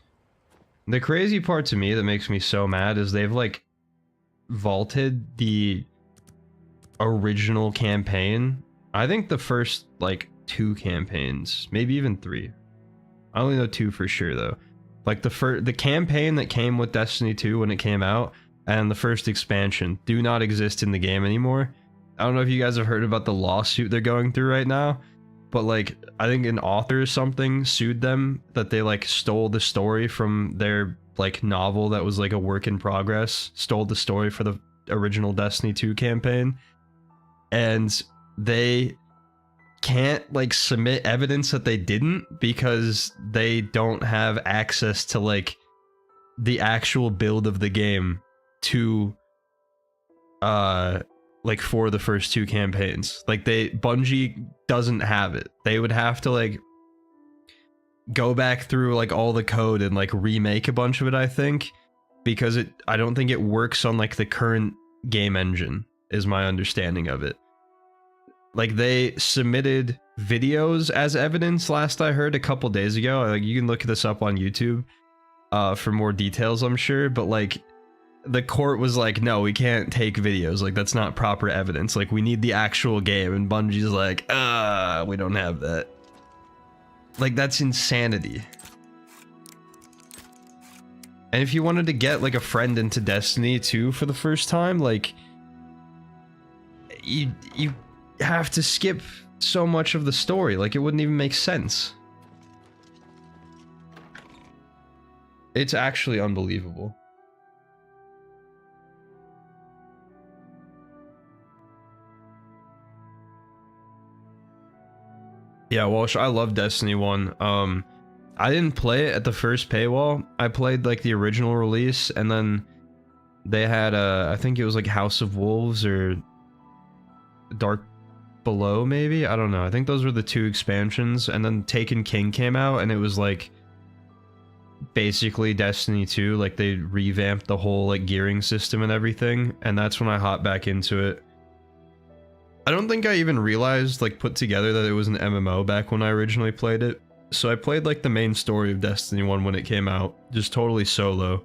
The crazy part to me that makes me so mad is they've like vaulted the original campaign. I think the first like 2 campaigns, maybe even 3. I only know 2 for sure though. Like the campaign that came with Destiny 2 when it came out and the first expansion do not exist in the game anymore. I don't know if you guys have heard about the lawsuit they're going through right now, but like I think an author or something sued them that they like stole the story from their like novel that was like a work in progress, stole the story for the original Destiny 2 campaign, and they can't like submit evidence that they didn't because they don't have access to like the actual build of the game to like for the first 2 campaigns. Like Bungie doesn't have it. They would have to like go back through like all the code and like remake a bunch of it, I think, because I don't think it works on like the current game engine is my understanding of it. Like they submitted videos as evidence last I heard a couple days ago. Like you can look this up on YouTube for more details, I'm sure, but like the court was like, no, we can't take videos, like that's not proper evidence, like we need the actual game, and Bungie's like, we don't have that. Like that's insanity. And if you wanted to get like a friend into Destiny 2 for the first time, like you have to skip so much of the story, like it wouldn't even make sense. It's actually unbelievable. Yeah, Walsh, I love Destiny 1. I didn't play it at the first paywall. I played like the original release, and then they had I think it was like House of Wolves or Dark Below, maybe? I don't know. I think those were the 2 expansions, and then Taken King came out, and it was like basically Destiny 2. Like they revamped the whole like gearing system and everything, and that's when I hopped back into it. I don't think I even realized, like, put together that it was an MMO back when I originally played it. So I played like the main story of Destiny 1 when it came out, just totally solo.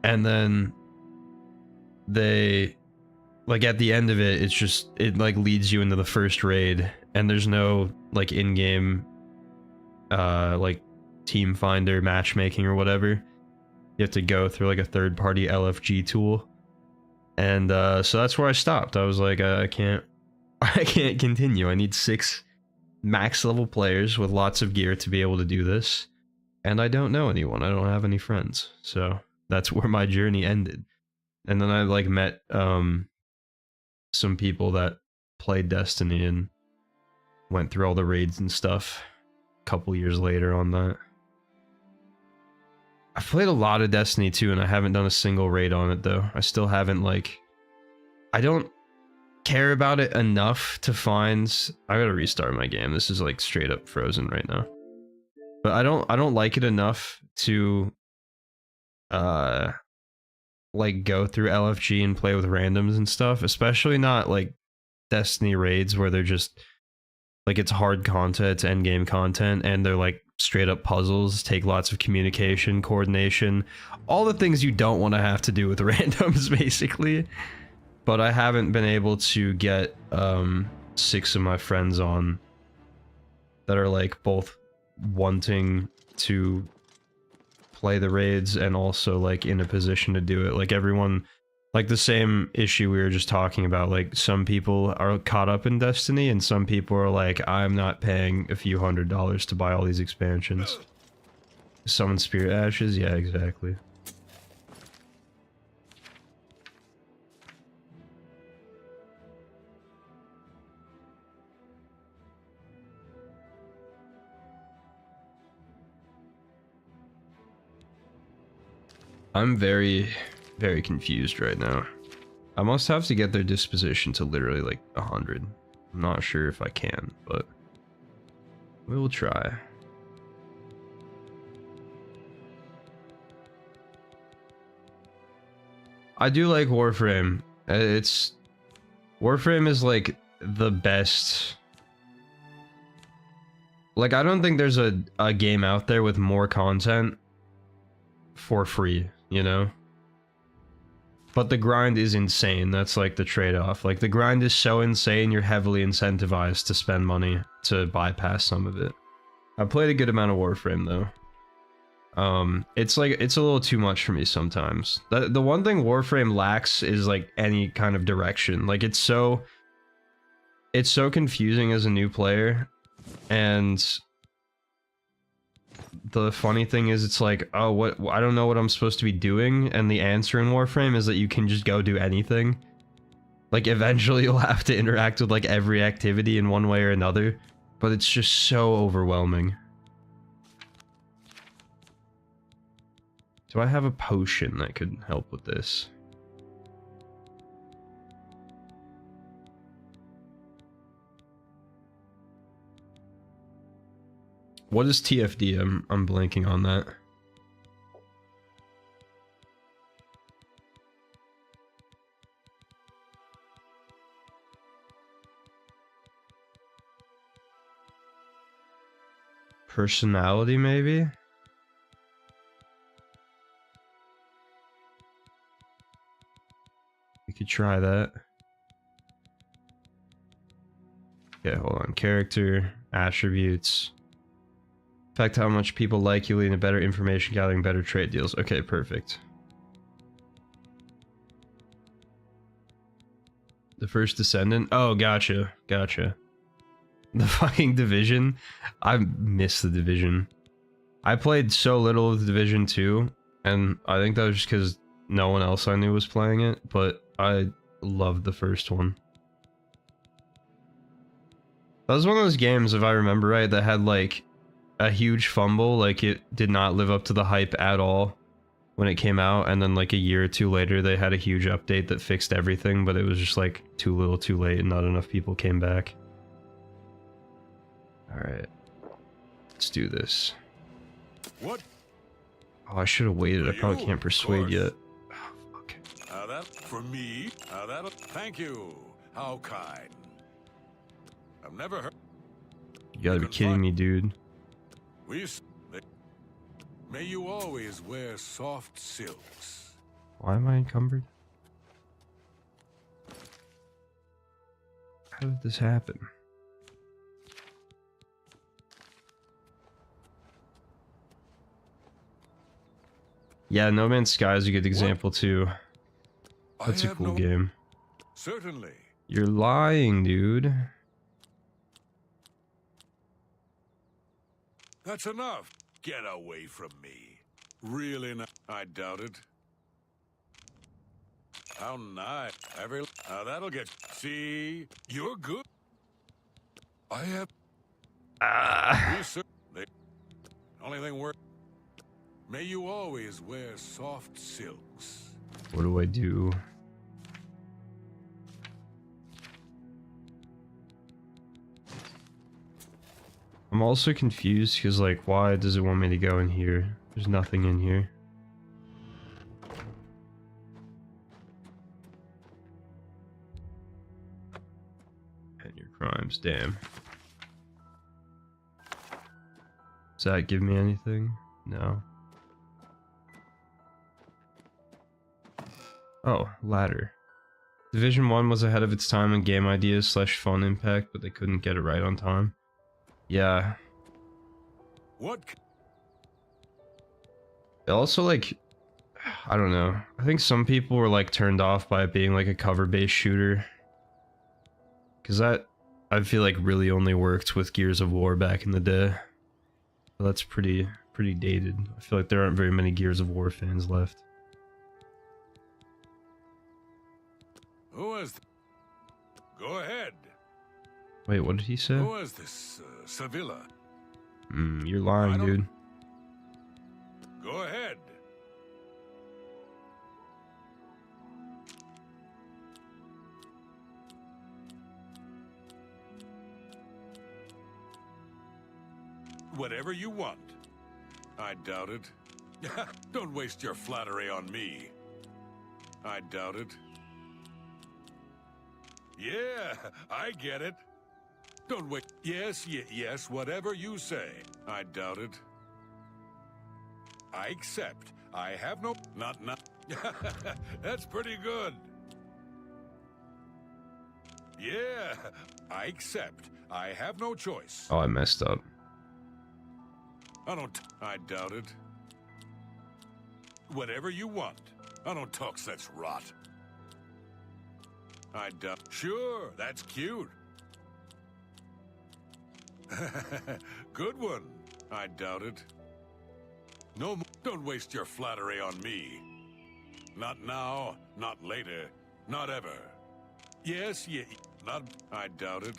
And then they, like, at the end of it, it's just, it like leads you into the first raid, and there's no like in-game like team finder matchmaking or whatever. You have to go through like a third-party LFG tool. And so that's where I stopped. I was like, I can't continue. I need 6 max level players with lots of gear to be able to do this, and I don't know anyone. I don't have any friends, so that's where my journey ended. And then I like met some people that played Destiny and went through all the raids and stuff a couple years later on that. I've played a lot of Destiny 2 and I haven't done a single raid on it though. I still haven't, like, I don't care about it enough to find. I gotta restart my game. This is like straight up frozen right now. But I don't like it enough to like go through LFG and play with randoms and stuff, especially not like Destiny raids where they're just like, it's hard content, it's end game content, and they're like straight up puzzles, take lots of communication, coordination, all the things you don't want to have to do with randoms basically. But I haven't been able to get 6 of my friends on that are like both wanting to play the raids and also like in a position to do it. Like everyone, like the same issue we were just talking about, like some people are caught up in Destiny and some people are like, I'm not paying a few $100s to buy all these expansions. Summon Spirit Ashes? Yeah, exactly. I'm very, very confused right now. I must have to get their disposition to literally like 100. I'm not sure if I can, but we will try. I do like Warframe. Warframe is like the best. Like, I don't think there's a game out there with more content for free, you know? But the grind is insane. That's like the trade-off. Like, the grind is so insane, you're heavily incentivized to spend money to bypass some of it. I played a good amount of Warframe though. It's like, it's a little too much for me sometimes. The one thing Warframe lacks is like any kind of direction. Like, it's so confusing as a new player, and the funny thing is, it's like, oh, what, I don't know what I'm supposed to be doing, and the answer in Warframe is that you can just go do anything. Like, eventually you'll have to interact with like every activity in one way or another, but it's just so overwhelming. Do I have a potion that could help with this? What is TFD? I'm blanking on that. Personality, maybe? We could try that. Okay, hold on. Character, attributes. Affect how much people like you, leading to better information gathering, better trade deals. Okay, perfect. The first descendant? Oh, gotcha. Gotcha. The fucking Division? I miss the Division. I played so little of the Division 2, and I think that was just because no one else I knew was playing it, but I loved the first one. That was one of those games, if I remember right, that had like a huge fumble, like it did not live up to the hype at all when it came out, and then like a year or two later they had a huge update that fixed everything, but it was just like too little too late and not enough people came back. Alright. Let's do this. What? Oh, I should have waited. I probably can't persuade yet. Oh, fuck. That for me? That. Thank you. How kind. I've never heard. You gotta be kidding me, dude. May you always wear soft silks. Why am I encumbered? How did this happen? Yeah, No Man's Sky is a good example too. That's a cool game. Certainly. You're lying, dude. That's enough. Get away from me. Really not. I doubt it. How nice. That'll get. See, you're good. I have. The only thing worth. May you always wear soft silks. What do I do? I'm also confused because, like, why does it want me to go in here? There's nothing in here. And your crimes, damn. Does that give me anything? No. Oh, ladder. Division 1 was ahead of its time in game ideas / fun impact, but they couldn't get it right on time. Yeah. What? It also, like, I don't know. I think some people were, like, turned off by it being, like, a cover-based shooter. Because that, I feel like, really only worked with Gears of War back in the day. So that's pretty dated. I feel like there aren't very many Gears of War fans left. Who is? Go ahead. Wait, what did he say? Who is this, Sevilla? You're lying, dude. Go ahead. Whatever you want. I doubt it. Don't waste your flattery on me. I doubt it. Yeah, I get it. Don't wait. Yes, yes, whatever you say. I doubt it. I accept. I have no... Not... That's pretty good. Yeah, I accept. I have no choice. Oh, I messed up. I doubt it. Whatever you want. I don't talk such rot. I doubt. Sure, that's cute. Good one. I doubt it. No, don't waste your flattery on me. Not now, not later, not ever. Yes, not. I doubt it.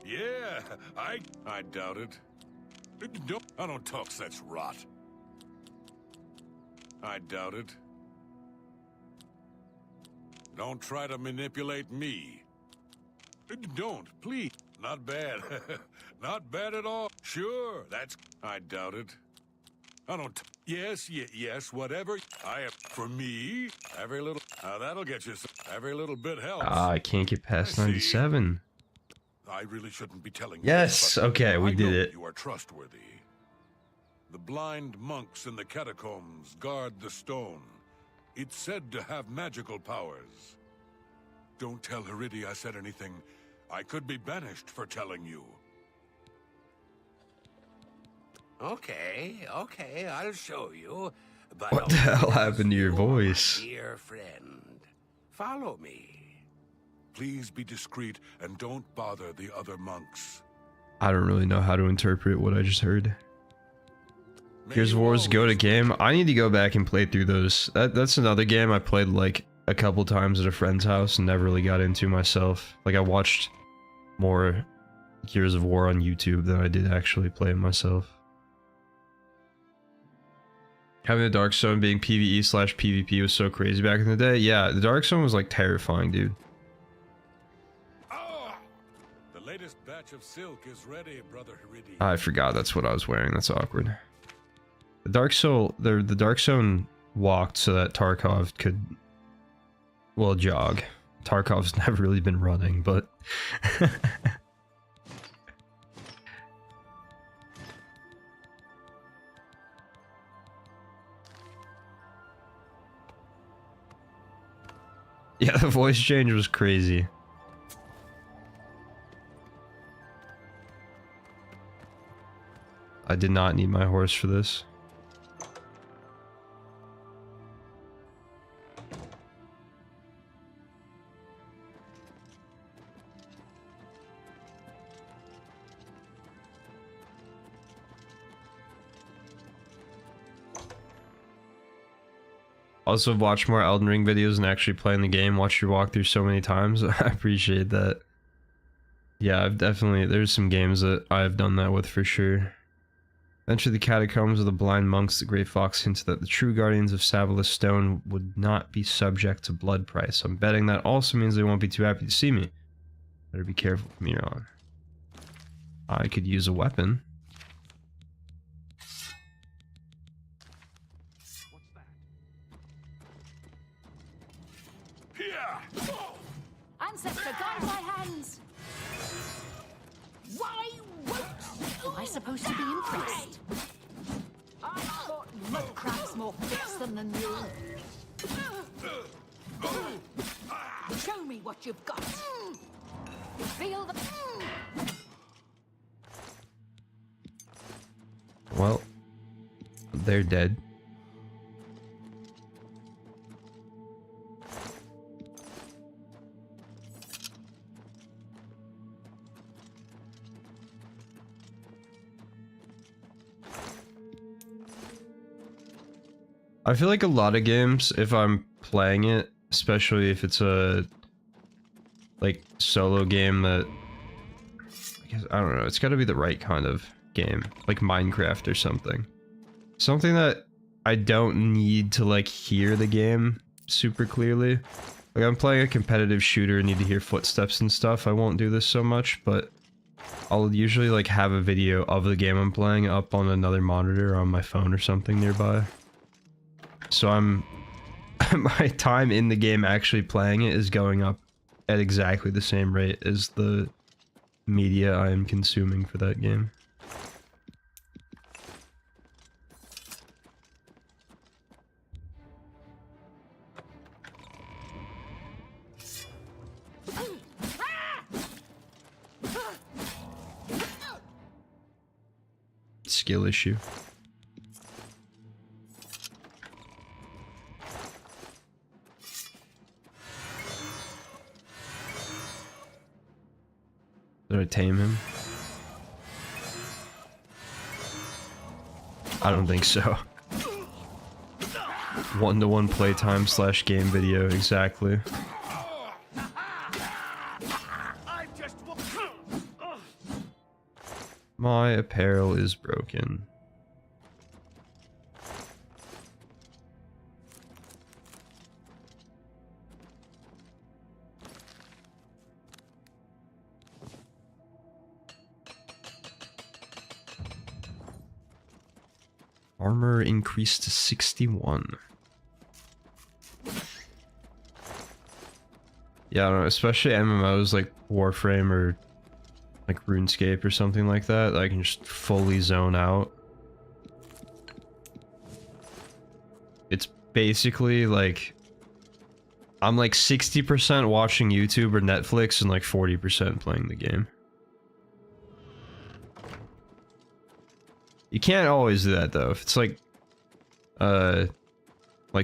Yeah, I doubt it. I don't talk such rot. I doubt it. Don't try to manipulate me. Don't, please. Not bad. Not bad at all. Sure, that's... I doubt it. I don't... Yes, yes, whatever. For me, every little... that'll get you some... Every little bit helps. I can't get past 97. I really shouldn't be telling you. Yes, okay, we did it. You are trustworthy. The blind monks in the catacombs guard the stone. It's said to have magical powers. Don't tell Heridi I said anything. I could be banished for telling you. Okay, I'll show you. But What the hell happened to your voice? Dear friend, follow me. Please be discreet and don't bother the other monks. I don't really know how to interpret what I just heard. Gears of War's go to game. I need to go back and play through those. That's another game I played like a couple times at a friend's house and never really got into myself. Like I watched more Gears of War on YouTube than I did actually play it myself. Having the Dark Zone being PvE/PvP was so crazy back in the day. Yeah, the Dark Zone was like terrifying, dude. The latest batch of silk is ready, Brother Heridi. I forgot that's what I was wearing. That's awkward. The Dark Zone walked so that Tarkov could, well, jog. Tarkov's never really been running, but yeah, the voice change was crazy. I did not need my horse for this. Also, watch more Elden Ring videos and actually playing the game. Watch your walkthrough so many times. I appreciate that. Yeah, I've definitely... There's some games that I've done that with for sure. Enter the catacombs of the blind monks. The Great Fox hints that the true guardians of Savila's Stone would not be subject to blood price. I'm betting that also means they won't be too happy to see me. Better be careful from here on. I could use a weapon. Ancestor, guide my hands! Why won't you? Am I supposed to be impressed? I've got mudcrabs more fixed than you. Show me what you've got. Feel the... Well, they're dead. I feel like a lot of games, if I'm playing it, especially if it's a like solo game that I don't know, it's got to be the right kind of game, like Minecraft or something. Something that I don't need to like hear the game super clearly. Like I'm playing a competitive shooter and need to hear footsteps and stuff. I won't do this so much, but I'll usually like have a video of the game I'm playing up on another monitor or on my phone or something nearby. So my time in the game actually playing it is going up at exactly the same rate as the media I am consuming for that game. Skill issue. Did I tame him? I don't think so. 1-to-1 playtime / game video, exactly. My apparel is broken. Armor increased to 61. Yeah, I don't know, especially MMOs like Warframe or like RuneScape or something like that, I can just fully zone out. It's basically like I'm like 60% watching YouTube or Netflix and like 40% playing the game. You can't always do that though. If it's like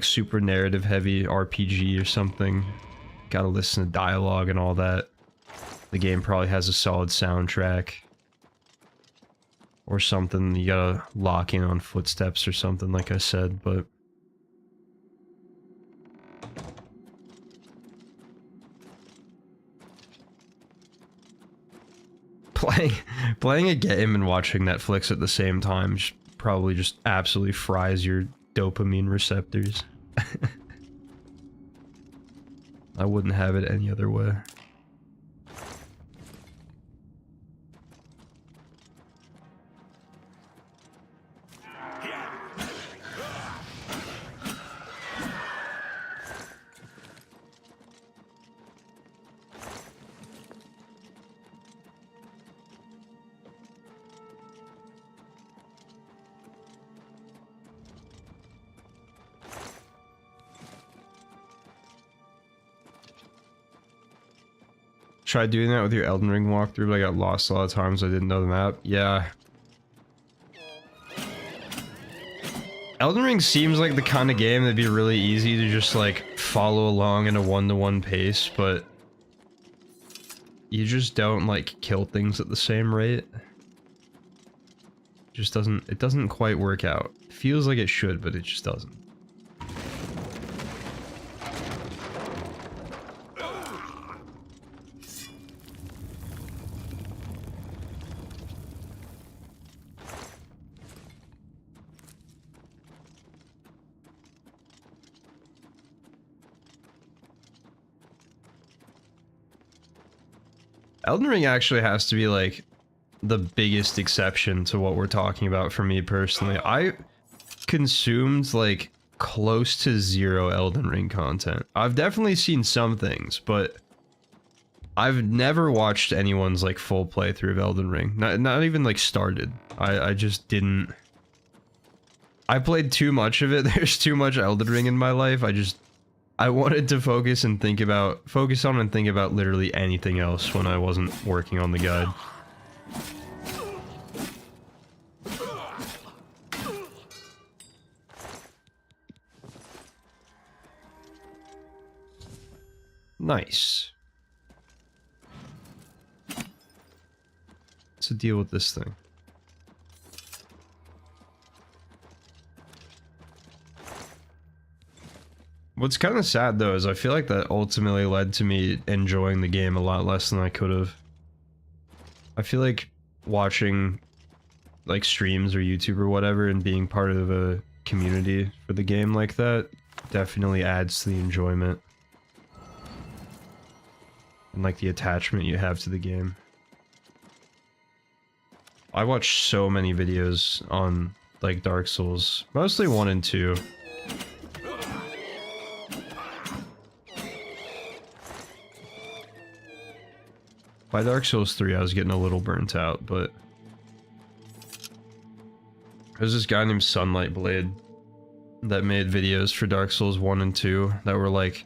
super narrative heavy RPG or something, gotta listen to dialogue and all that. The game probably has a solid soundtrack. Or something, you gotta lock in on footsteps or something, like I said, but... Playing a game and watching Netflix at the same time probably just absolutely fries your dopamine receptors. I wouldn't have it any other way. Tried doing that with your Elden Ring walkthrough, but I got lost a lot of times. I didn't know the map. Yeah. Elden Ring seems like the kind of game that'd be really easy to just like follow along in a one-to-one pace, but you just don't like kill things at the same rate. It doesn't quite work out. It feels like it should, but it just doesn't. Elden Ring actually has to be like the biggest exception to what we're talking about for me personally. I consumed like close to zero Elden Ring content. I've definitely seen some things, but I've never watched anyone's like full playthrough of Elden Ring. Not even like started. I just didn't. I played too much of it. There's too much Elden Ring in my life. I wanted to focus on and think about literally anything else when I wasn't working on the guide. Nice. What's the deal with this thing? What's kind of sad though is I feel like that ultimately led to me enjoying the game a lot less than I could have. I feel like watching like streams or YouTube or whatever and being part of a community for the game like that definitely adds to the enjoyment and like the attachment you have to the game. I watched so many videos on like Dark Souls, mostly 1 and 2. By Dark Souls 3, I was getting a little burnt out, but there's this guy named Sunlight Blade that made videos for Dark Souls 1 and 2 that were like,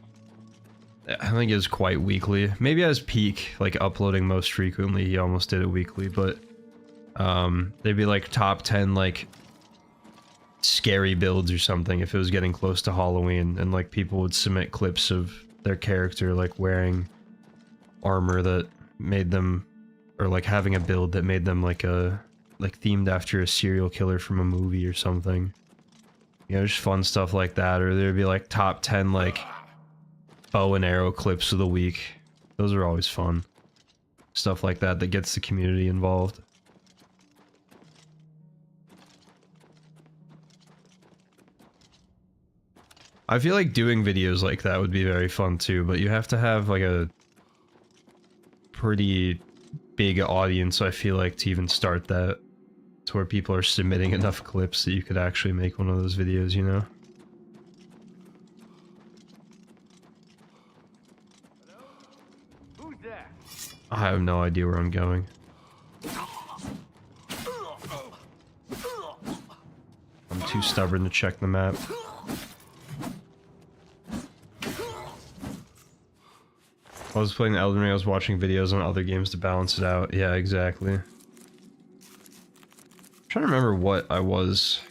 I think it was quite weekly. Maybe at his peak, like uploading most frequently, he almost did it weekly, but they'd be like top 10 like scary builds or something if it was getting close to Halloween, and like people would submit clips of their character like wearing armor that made them, or like having a build that made them like themed after a serial killer from a movie or something. You know, just fun stuff like that. Or there'd be like top 10 like bow and arrow clips of the week. Those are always fun. Stuff like that that gets the community involved. I feel like doing videos like that would be very fun too, but you have to have like a pretty big audience, I feel like, to even start that, to where people are submitting enough clips that you could actually make one of those videos, you know? Who's there? I have no idea where I'm going. I'm too stubborn to check the map. I was playing Elden Ring, I was watching videos on other games to balance it out. Yeah, exactly. I'm trying to remember what I was...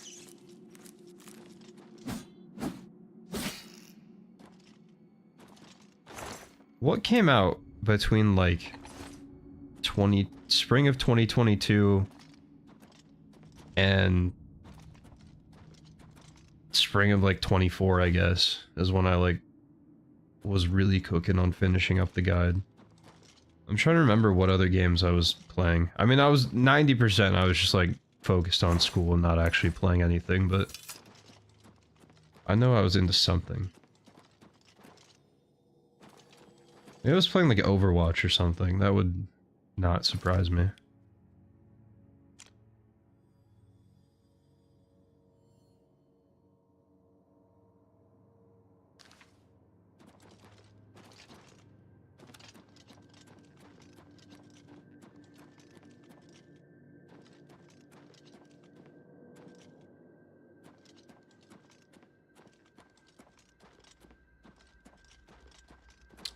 What came out between, like, spring of 2022 and spring of, like, 24, I guess, is when I, like, was really cooking on finishing up the guide. I'm trying to remember what other games I was playing. I mean, I was 90%, I was just, like, focused on school and not actually playing anything, but I know I was into something. Maybe I was playing, like, Overwatch or something. That would not surprise me.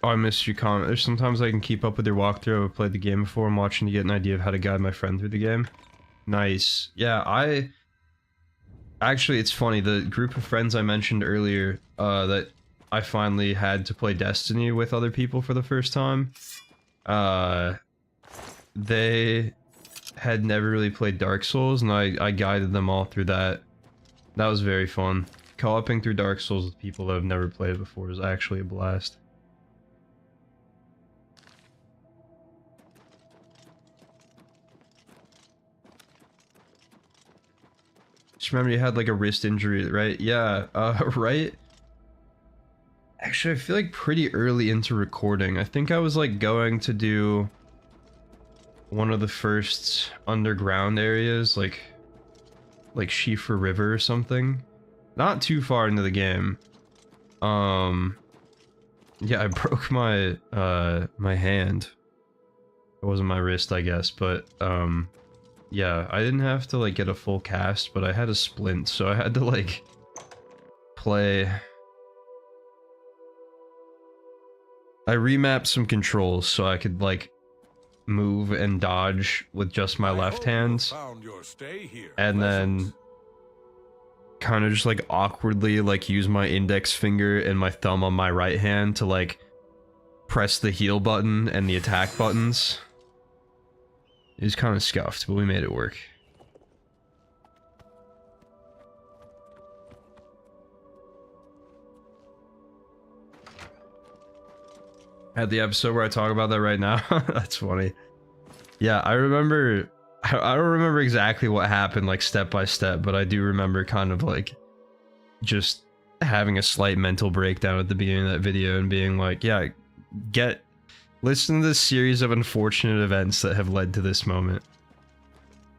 Oh, I missed your comment. There's sometimes I can keep up with your walkthrough. I've played the game before. I'm watching to get an idea of how to guide my friend through the game. Nice. Yeah, actually, it's funny. The group of friends I mentioned earlier, that I finally had to play Destiny with other people for the first time, they had never really played Dark Souls, and I guided them all through that. That was very fun. Co-oping through Dark Souls with people that have never played it before is actually a blast. Just remember you had like a wrist injury, right? Yeah, right? Actually, I feel like pretty early into recording. I think I was like going to do one of the first underground areas, like Shifa River or something. Not too far into the game. Yeah, I broke my my hand. It wasn't my wrist, I guess, but yeah, I didn't have to like get a full cast, but I had a splint, so I had to like play. I remapped some controls so I could like move and dodge with just my left hand, and then kind of just like awkwardly like use my index finger and my thumb on my right hand to like press the heal button and the attack buttons. It was kind of scuffed, but we made it work. Had the episode where I talk about that right now. That's funny. Yeah, I remember. I don't remember exactly what happened, like step by step, but I do remember kind of like just having a slight mental breakdown at the beginning of that video and being like, yeah, listen to this series of unfortunate events that have led to this moment.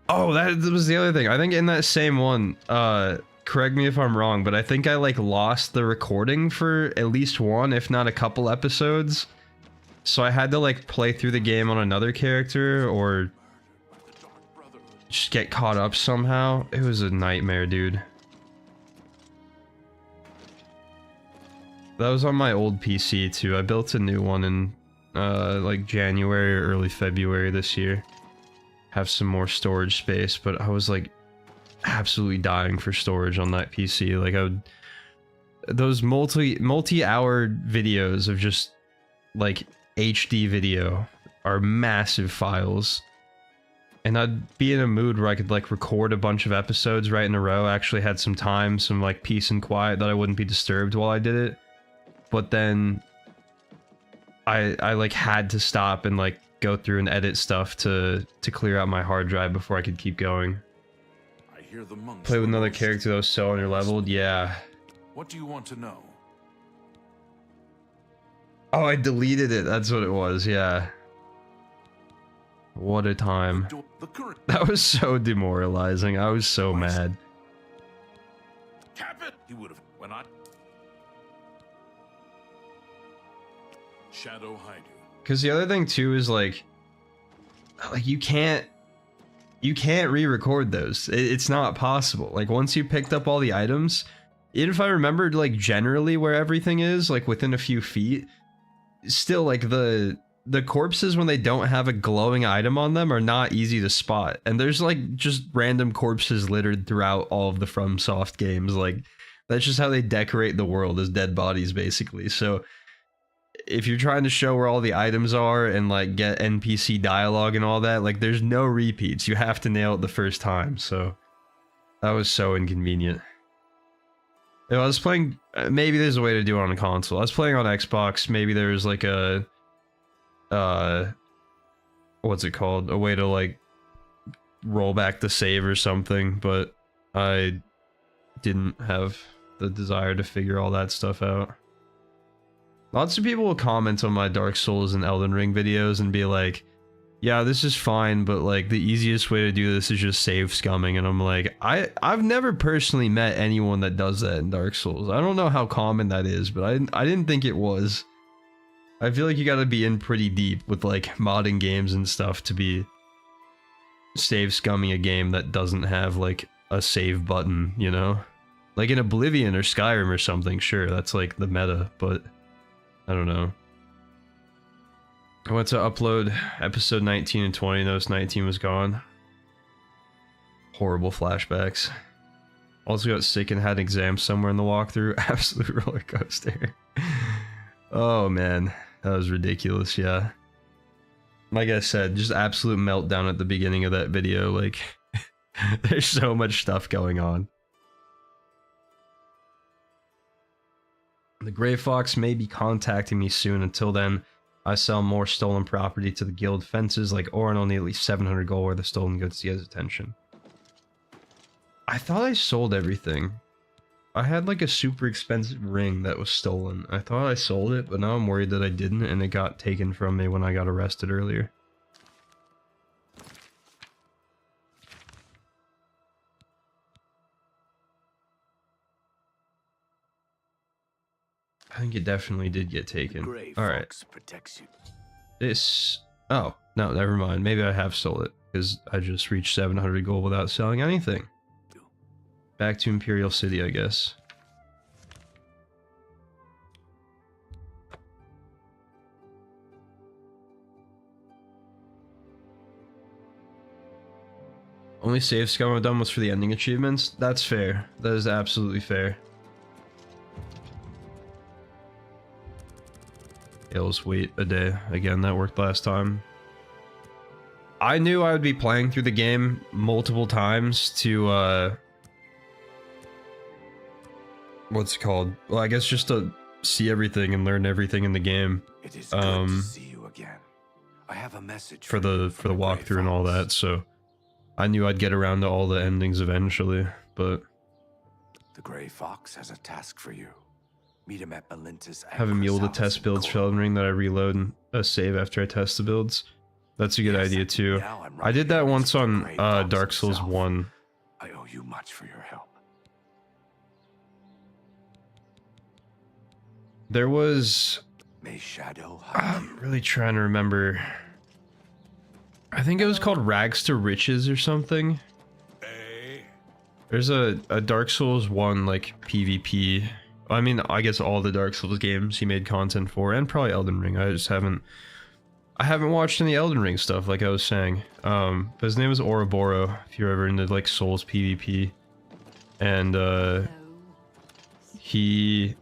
Oh, that was the other thing. I think in that same one, correct me if I'm wrong, but I think I like lost the recording for at least one, if not a couple episodes. So I had to like play through the game on another character or just get caught up somehow. It was a nightmare, dude. That was on my old PC too. I built a new one in like January or early February this year. Have some more storage space, but I was like absolutely dying for storage on that PC. Like those multi-hour videos of just like HD video are massive files. And I'd be in a mood where I could like record a bunch of episodes right in a row. I actually had some time, some like peace and quiet that I wouldn't be disturbed while I did it. But then I like had to stop and like go through and edit stuff to clear out my hard drive before I could keep going. I hear the monks. Play with another character that was so underleveled, yeah. What do you want to know? Oh, I deleted it. That's what it was, yeah. What a time. That was so demoralizing. I was so mad. Cap it! He would have when I shadow hide you. Because the other thing too is like you can't re-record those. It's not possible. Like once you picked up all the items, even if I remembered like generally where everything is, like within a few feet, still, like, the corpses when they don't have a glowing item on them are not easy to spot. And there's like just random corpses littered throughout all of the FromSoft games. Like, that's just how they decorate the world, as dead bodies, basically. So if you're trying to show where all the items are and like get NPC dialogue and all that, like, there's no repeats. You have to nail it the first time. So that was so inconvenient. If I was playing, maybe there's a way to do it on a console. I was playing on Xbox. Maybe there's like a what's it called, a way to like roll back the save or something, but I didn't have the desire to figure all that stuff out. Lots of people will comment on my Dark Souls and Elden Ring videos and be like, yeah, this is fine, but like the easiest way to do this is just save scumming. And I'm like, I've never personally met anyone that does that in Dark Souls. I don't know how common that is, but I didn't think it was. I feel like you gotta be in pretty deep with like modding games and stuff to be save scumming a game that doesn't have like a save button, you know? Like in Oblivion or Skyrim or something, sure, that's like the meta, but I don't know. I went to upload episode 19 and 20, noticed 19 was gone. Horrible flashbacks. Also got sick and had an exam somewhere in the walkthrough. Absolute roller coaster. Oh man. That was ridiculous, yeah. Like I said, just absolute meltdown at the beginning of that video, like, there's so much stuff going on. The Grey Fox may be contacting me soon. Until then, I sell more stolen property to the guild. Fences like Orin only at least 700 gold worth of stolen goods to get his attention. I thought I sold everything. I had like a super expensive ring that was stolen. I thought I sold it, but now I'm worried that I didn't and it got taken from me when I got arrested earlier. I think it definitely did get taken. Alright. This... Oh, no, never mind. Maybe I have sold it, because I just reached 700 gold without selling anything. Back to Imperial City, I guess. Only save scum I've done was for the ending achievements? That's fair. That is absolutely fair. Let's wait a day. Again, that worked last time. I knew I would be playing through the game multiple times to, what's it called? Well, I guess just to see everything and learn everything in the game. It is good to see you again. I have a message for the walkthrough and all that, so I knew I'd get around to all the endings eventually, but the Grey Fox has a task for you. Meet him at Balintis. Have a mule to test builds for Elden Ring that I reload and save after I test the builds. That's a good idea too. I did that once on Dark Souls 1. I owe you much for your help. There was... May Shadow I'm really trying to remember. I think it was called Rags to Riches or something. There's a Dark Souls 1 like PvP. I mean, I guess all the Dark Souls games he made content for, and probably Elden Ring. I haven't watched any Elden Ring stuff, like I was saying. But his name is Ouroboros, if you're ever into like Souls PvP. And he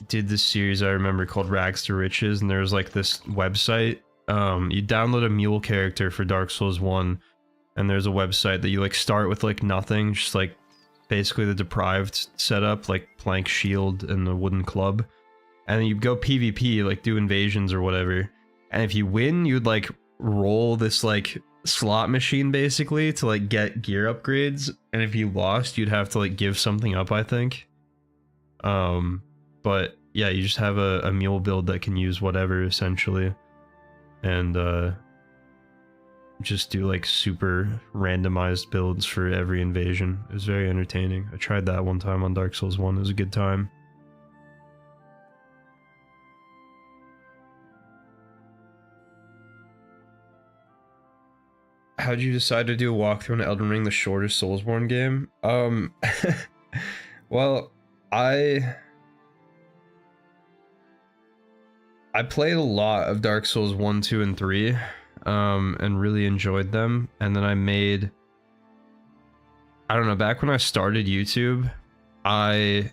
did this series I remember called Rags to Riches, and there was like this website. You download a mule character for Dark Souls 1, and there's a website that you like start with like nothing, just like basically the deprived setup, like plank shield and a wooden club, and then you go PvP, like do invasions or whatever, and if you win you'd like roll this like slot machine basically to like get gear upgrades, and if you lost you'd have to like give something up, I think. But yeah, you just have a mule build that can use whatever essentially, and just do like super randomized builds for every invasion. It was very entertaining. I tried that one time on Dark Souls 1. It was a good time. How'd you decide to do a walkthrough on Elden Ring, the shortest Soulsborne game? Well, I played a lot of Dark Souls 1, 2, and 3, and really enjoyed them. And then I made, I don't know, back when I started YouTube, I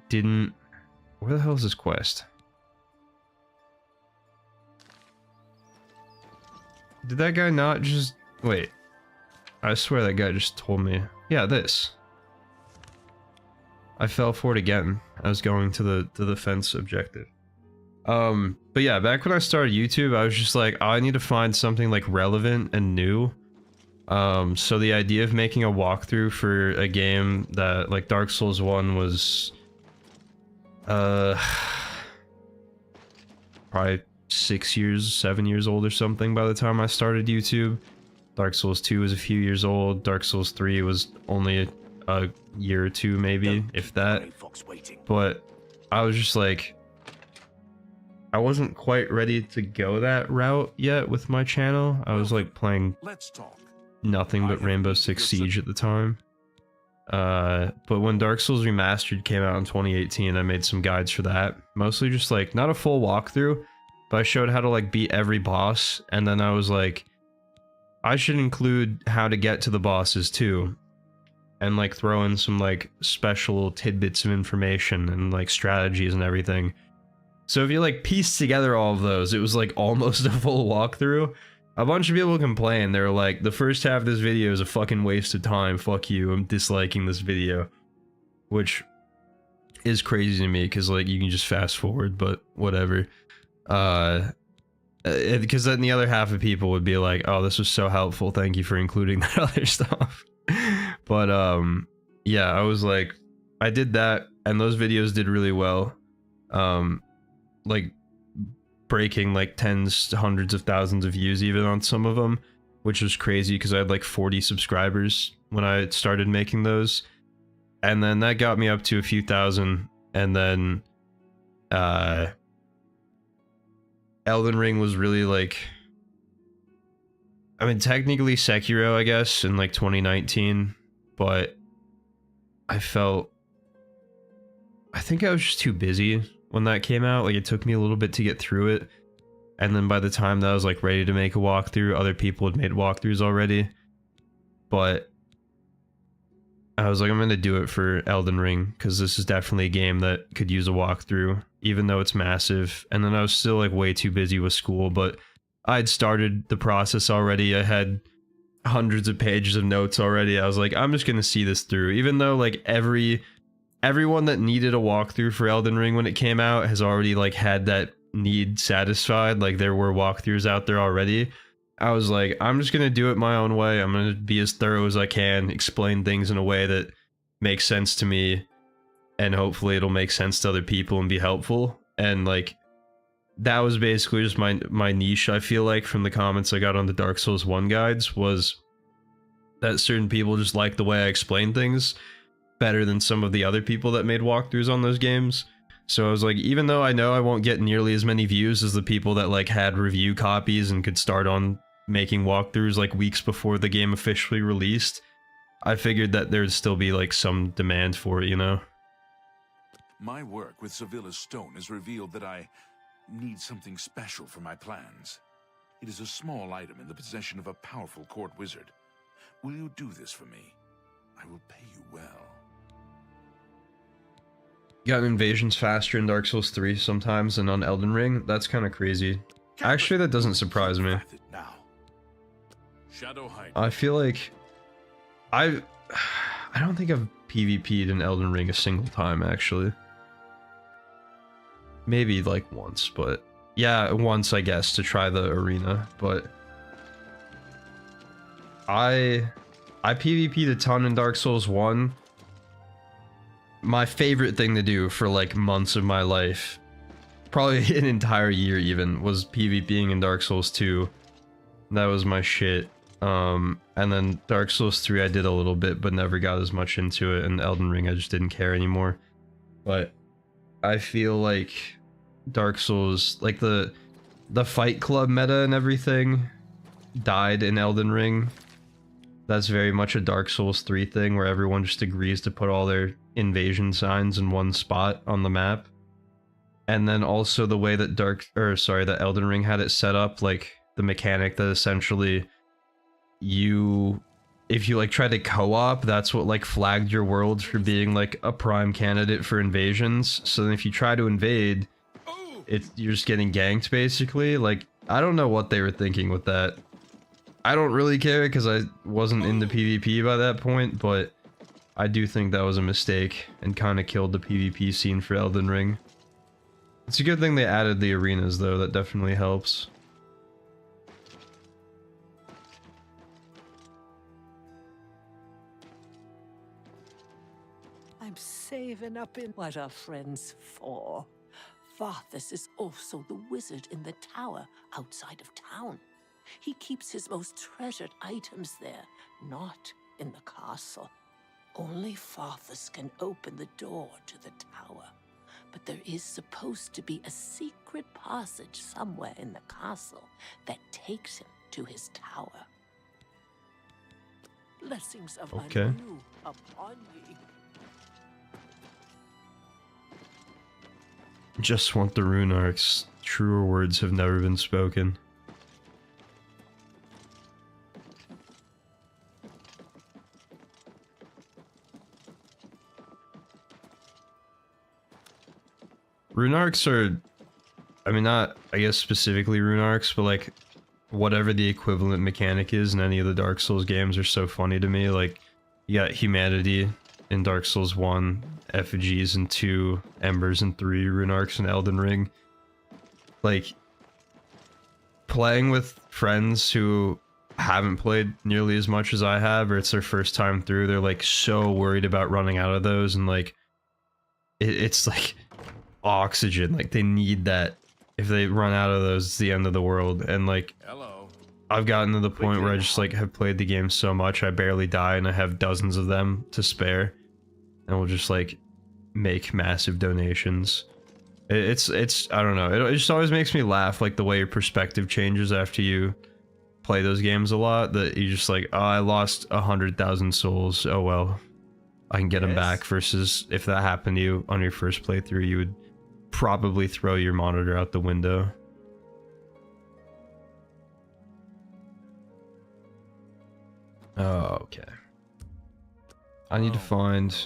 didn't, where the hell is this quest? Did that guy not just, wait, I swear that guy just told me, yeah, this. I fell for it again. I was going to the fence objective. But yeah, back when I started YouTube, I was just like, oh, I need to find something like relevant and new. So the idea of making a walkthrough for a game that, like, Dark Souls 1 was, probably 6 years, 7 years old or something by the time I started YouTube. Dark Souls 2 was a few years old. Dark Souls 3 was only a year or two, maybe, if that. But I was just like, I wasn't quite ready to go that route yet with my channel. I was like playing nothing but Rainbow Six Siege at the time. But when Dark Souls Remastered came out in 2018, I made some guides for that. Mostly just like, not a full walkthrough, but I showed how to like beat every boss. And then I was like, I should include how to get to the bosses too. And like throw in some like special tidbits of information and like strategies and everything. So if you like piece together all of those, it was like almost a full walkthrough. A bunch of people complain. They're like, the first half of this video is a fucking waste of time. Fuck you. I'm disliking this video. Which is crazy to me because like you can just fast forward, but whatever. Because then the other half of people would be like, oh, this was so helpful. Thank you for including that other stuff. But yeah, I was like, I did that and those videos did really well. Like breaking like tens to hundreds of thousands of views even on some of them, which was crazy because I had like 40 subscribers when I started making those. And then that got me up to a few thousand, and then Elden Ring was really like, I mean, technically Sekiro, I guess, in like 2019, but I think I was just too busy when that came out. Like, it took me a little bit to get through it, and then by the time that I was like ready to make a walkthrough, other people had made walkthroughs already. But I was like, I'm gonna do it for Elden Ring because this is definitely a game that could use a walkthrough, even though it's massive. And then I was still like way too busy with school, but I'd started the process already. I had hundreds of pages of notes already. I was like, I'm just gonna see this through, even though like everyone that needed a walkthrough for Elden Ring when it came out has already like had that need satisfied. Like, there were walkthroughs out there already. I was like, I'm just gonna do it my own way. I'm gonna be as thorough as I can, explain things in a way that makes sense to me, and hopefully it'll make sense to other people and be helpful. And like, that was basically just my niche. I feel like from the comments I got on the Dark Souls 1 guides was that certain people just like the way I explain things better than some of the other people that made walkthroughs on those games. So I was like, even though I know I won't get nearly as many views as the people that like had review copies and could start on making walkthroughs like weeks before the game officially released, I figured that there'd still be like some demand for it, you know? My work with Sevilla's stone has revealed that I need something special for my plans. It is a small item in the possession of a powerful court wizard. Will you do this for me? I will pay you well. Gotten invasions faster in Dark Souls 3 sometimes than on Elden Ring. That's kind of crazy. Actually, that doesn't surprise me. I feel like I don't think I've PvP'd in Elden Ring a single time, actually. Maybe like once, but yeah, once I guess to try the arena, but I PvP'd a ton in Dark Souls 1. My favorite thing to do for like months of my life, probably an entire year even, was PvPing in Dark Souls 2. That was my shit. And then Dark Souls 3 I did a little bit, but never got as much into it, and Elden Ring I just didn't care anymore. But I feel like Dark Souls, like the Fight Club meta and everything, died in Elden Ring. That's very much a Dark Souls 3 thing, where everyone just agrees to put all their invasion signs in one spot on the map. And then also the way that that Elden Ring had it set up, like the mechanic that essentially if you like try to co-op, that's what like flagged your world for being like a prime candidate for invasions. So then if you try to invade, you're just getting ganked basically. Like, I don't know what they were thinking with that. I don't really care because I wasn't into PvP by that point, but I do think that was a mistake and kind of killed the PvP scene for Elden Ring. It's a good thing they added the arenas though, that definitely helps. I'm saving up in what are friends for. Varthus is also the wizard in the tower outside of town. He keeps his most treasured items there, not in the castle. Only Varthus can open the door to the tower. But there is supposed to be a secret passage somewhere in the castle that takes him to his tower. Blessings of Anu upon ye. Just want the rune arcs. Truer words have never been spoken. Rune arcs are, I mean, not, I guess specifically rune arcs, but like whatever the equivalent mechanic is in any of the Dark Souls games are so funny to me. Like, you got humanity in Dark Souls 1, effigies in 2, embers in 3, rune arcs in Elden Ring. Like, playing with friends who haven't played nearly as much as I have, or it's their first time through, they're like so worried about running out of those, and like, it's like oxygen, like they need that. If they run out of those, it's the end of the world. And like, Hello. I've gotten to the point where I just like have played the game so much I barely die, and I have dozens of them to spare, and we'll just like make massive donations. It's I don't know, it just always makes me laugh, like the way your perspective changes after you play those games a lot, that you just like, oh, I lost 100,000 souls, oh well, I can get them back, versus if that happened to you on your first playthrough, you would probably throw your monitor out the window. Oh, okay. I need to find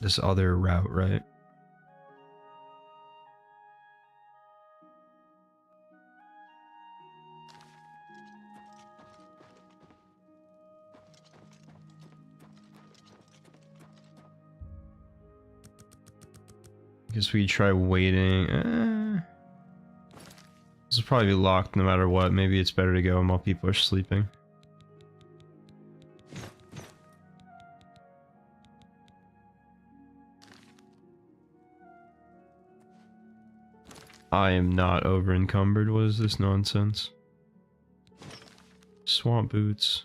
this other route, right? Guess we try waiting. This will probably be locked no matter what. Maybe it's better to go while people are sleeping. I am not over encumbered. What is this nonsense? Swamp boots.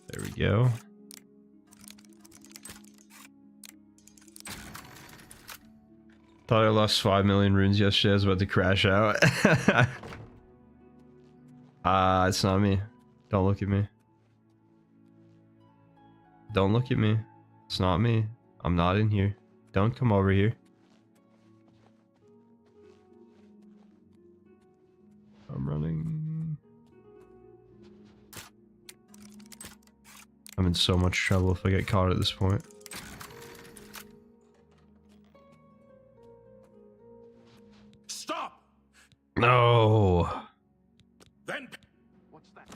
There we go. Thought I lost 5 million runes yesterday. I was about to crash out. It's not me. Don't look at me. Don't look at me. It's not me. I'm not in here. Don't come over here. I'm running. I'm in so much trouble if I get caught at this point. Stop! No. Then what's that?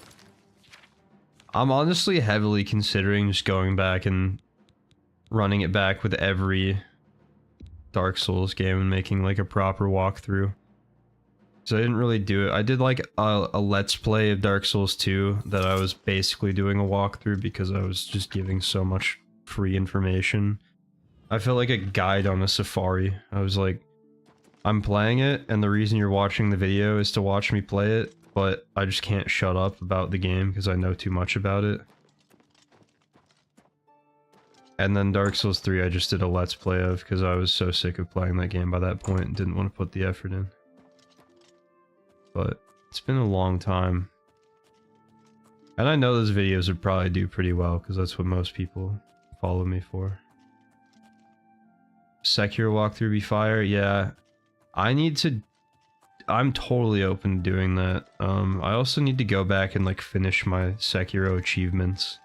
I'm honestly heavily considering just going back and running it back with every Dark Souls game and making like a proper walkthrough. So I didn't really do it. I did like a Let's Play of Dark Souls 2 that I was basically doing a walkthrough because I was just giving so much free information. I felt like a guide on a safari. I was like, I'm playing it, and the reason you're watching the video is to watch me play it, but I just can't shut up about the game because I know too much about it. And then Dark Souls 3 I just did a Let's Play of because I was so sick of playing that game by that point and didn't want to put the effort in. But it's been a long time. And I know those videos would probably do pretty well, because that's what most people follow me for. Sekiro walkthrough be fire? Yeah. I'm totally open to doing that. I also need to go back and like finish my Sekiro achievements.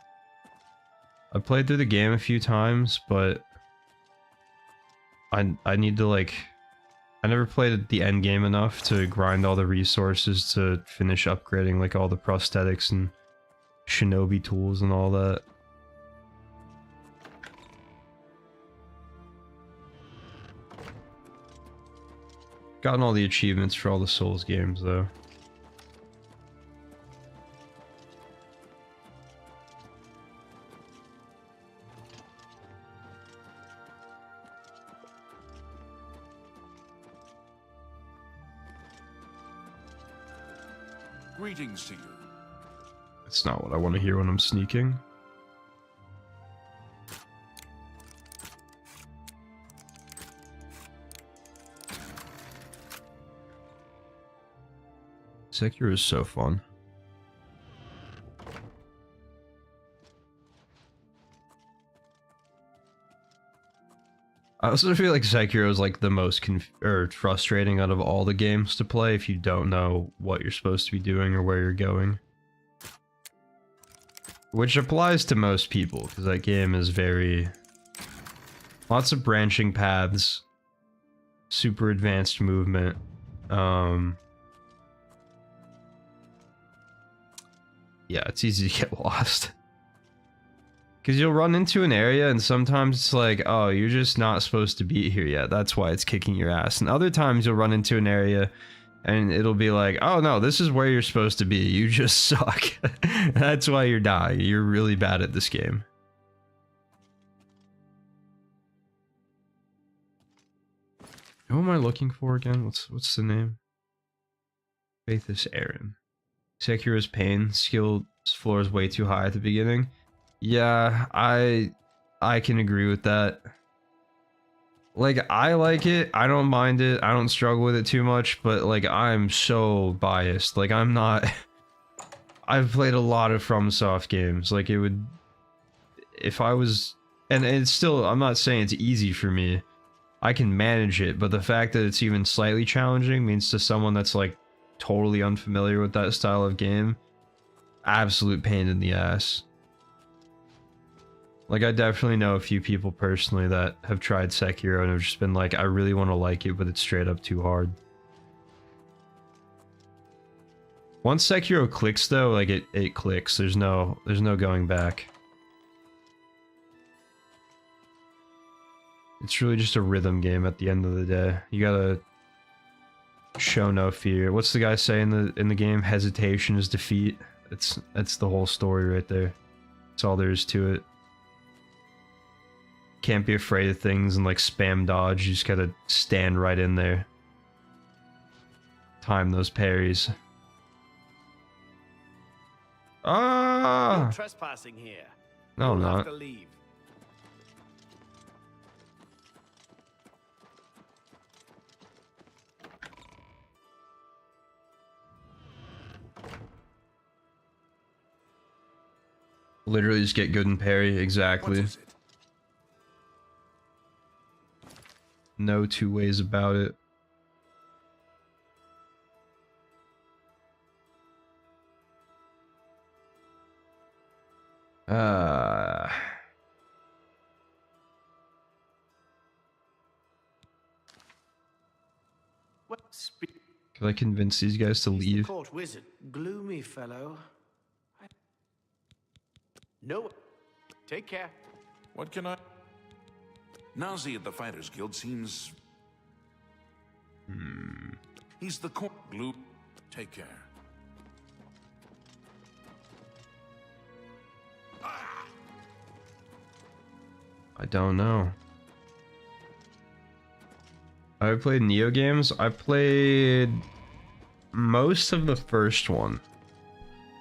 I played through the game a few times, but I need to like... I never played the end game enough to grind all the resources to finish upgrading like all the prosthetics and shinobi tools and all that. Gotten all the achievements for all the Souls games though. Greetings to you. That's not what I want to hear when I'm sneaking. Sekiro is so fun. I also feel like Sekiro is like the most frustrating out of all the games to play if you don't know what you're supposed to be doing or where you're going. Which applies to most people, because that game is very... lots of branching paths, super advanced movement, yeah, it's easy to get lost. Because you'll run into an area and sometimes it's like, oh, you're just not supposed to be here yet. That's why it's kicking your ass. And other times you'll run into an area and it'll be like, oh no, this is where you're supposed to be. You just suck. That's why you're dying. You're really bad at this game. Who am I looking for again? What's the name? Faithus Aaron. Sekiro's pain. Skill floor is way too high at the beginning. Yeah, I can agree with that. Like, I like it. I don't mind it. I don't struggle with it too much, but like, I'm so biased. Like, I'm not... I've played a lot of FromSoft games. Like, it would... If I was... And it's still... I'm not saying it's easy for me. I can manage it, but the fact that it's even slightly challenging means to someone that's like totally unfamiliar with that style of game, absolute pain in the ass. Like, I definitely know a few people personally that have tried Sekiro and have just been like, I really want to like it, but it's straight up too hard. Once Sekiro clicks though, like it clicks. There's no going back. It's really just a rhythm game at the end of the day. You gotta show no fear. What's the guy say in the game? Hesitation is defeat. That's the whole story right there. That's all there is to it. Can't be afraid of things and like spam dodge. You just gotta stand right in there. Time those parries. Ah! You're trespassing here. No, I'm You'll have not. to leave. Literally just get good and parry, exactly. What is it? No two ways about it. Well, speak. Can I convince these guys to He's the leave? court wizard, gloomy fellow. No. Take care. What can I... Nazi at the Fighters Guild seems... He's the court glue. Take care. I don't know. I've played Neo games. I played most of the first one,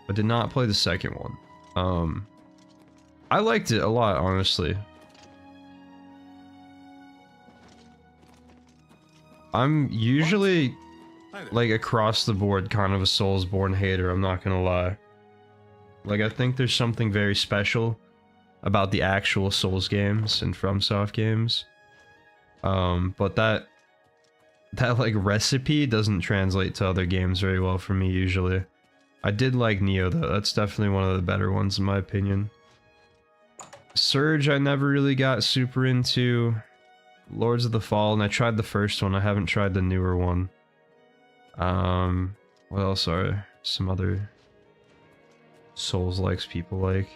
but did not play the second one. I liked it a lot, honestly. I'm usually like across the board kind of a Soulsborne hater, I'm not gonna lie. Like, I think there's something very special about the actual Souls games and FromSoft games. But that like recipe doesn't translate to other games very well for me usually. I did like Neo though. That's definitely one of the better ones in my opinion. Surge I never really got super into. Lords of the Fallen, I tried the first one. I haven't tried the newer one. What else are some other Souls-likes people like?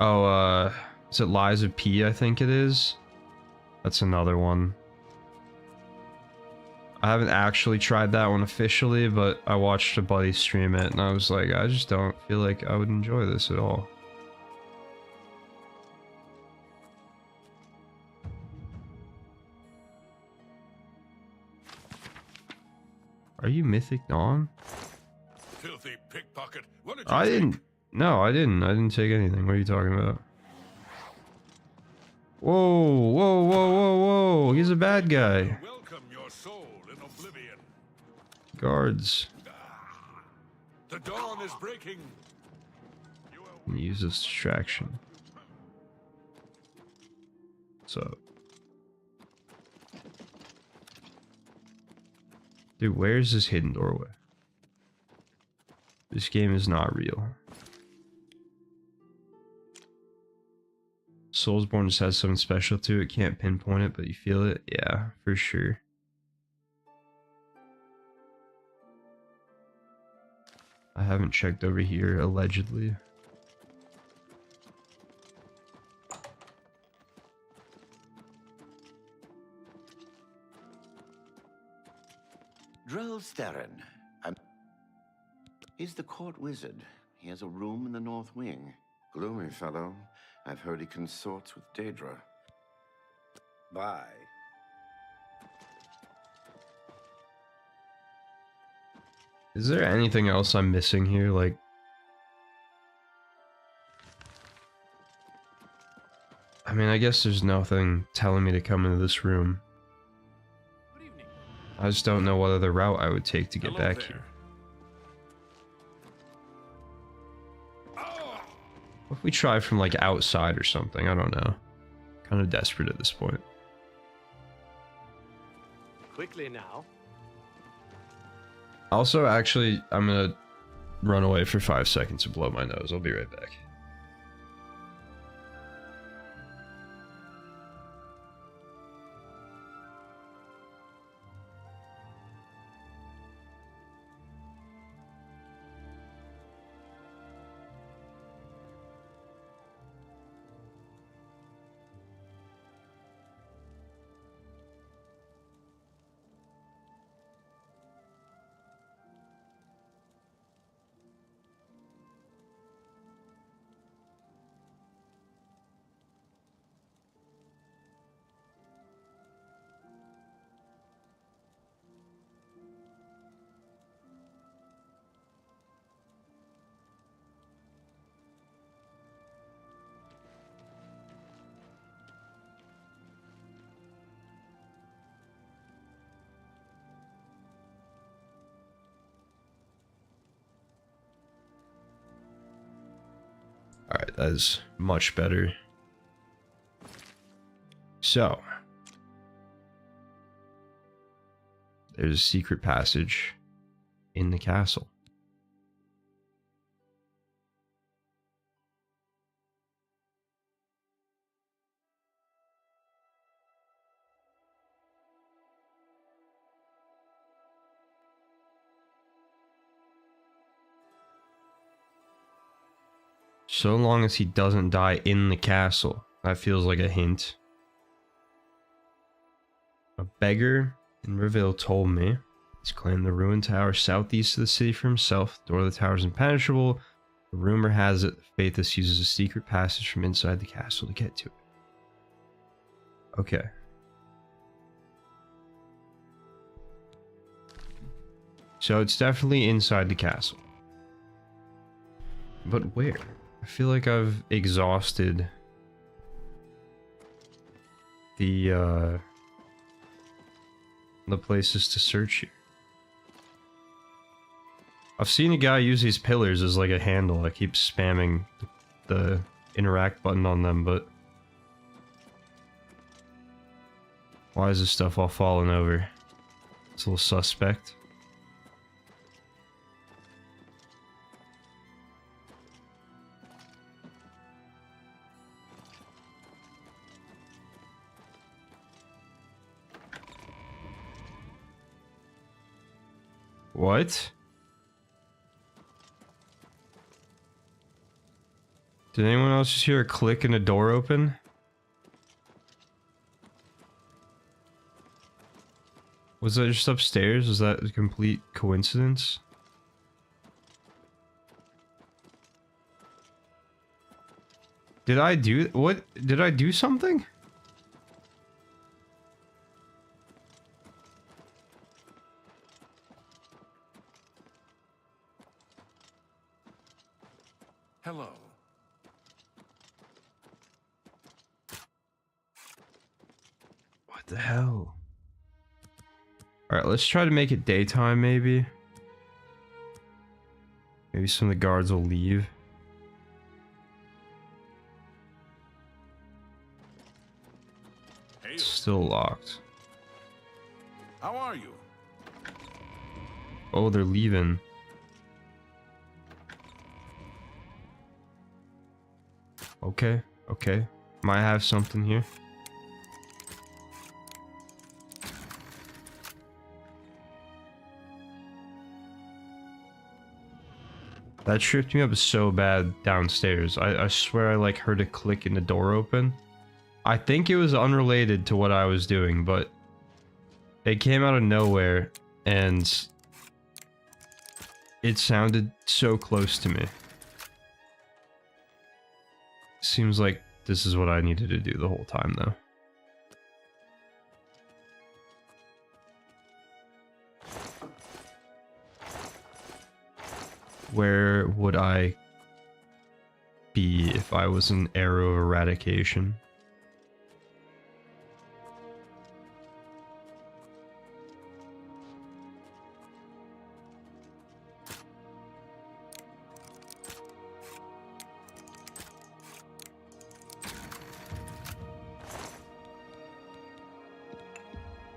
Oh, is it Lies of P, I think it is? That's another one. I haven't actually tried that one officially, but I watched a buddy stream it, and I was like, I just don't feel like I would enjoy this at all. Are you Mythic Dawn? Filthy pickpocket. What did you I take? didn't. No, I didn't. I didn't take anything. What are you talking about? Whoa, whoa, whoa, whoa, whoa. He's a bad guy. Welcome your soul in Oblivion. Guards. The dawn is breaking. Use this distraction. What's up? Dude, where's this hidden doorway? This game is not real. Soulsborne just has something special to it. Can't pinpoint it, but you feel it. Yeah, for sure. I haven't checked over here, allegedly. Drell Theron. He's the court wizard. He has a room in the north wing. Gloomy fellow. I've heard he consorts with Daedra. Bye. Is there anything else I'm missing here? Like, I mean, I guess there's nothing telling me to come into this room. Good evening. I just don't know what other route I would take to get Hello back there. here. Oh, What if we try from like outside or something? I don't know. Kind of desperate at this point. Quickly now. Also, actually, I'm gonna run away for 5 seconds and blow my nose. I'll be right back. Alright, that is much better. So, there's a secret passage in the castle. So long as he doesn't die in the castle. That feels like a hint. A beggar in Reville told me he's claimed the ruined tower southeast of the city for himself. The door of the tower is impenetrable. The rumor has it that Faithus uses a secret passage from inside the castle to get to it. Okay. So it's definitely inside the castle. But where? I feel like I've exhausted the places to search here. I've seen a guy use these pillars as like a handle. I keep spamming the interact button on them, but why is this stuff all falling over? It's a little suspect. What? Did anyone else just hear a click and a door open? Was that just upstairs? Was that a complete coincidence? Did I do what? Did I do something? Hello. What the hell? Alright, let's try to make it daytime, maybe. Maybe some of the guards will leave. Hey, It's still locked. how are you? Oh, they're leaving. Okay, okay. Might have something here. That tripped me up so bad downstairs. I swear I like heard a click and the door open. I think it was unrelated to what I was doing, but it came out of nowhere and it sounded so close to me. Seems like this is what I needed to do the whole time, though. Where would I be if I was an arrow of eradication?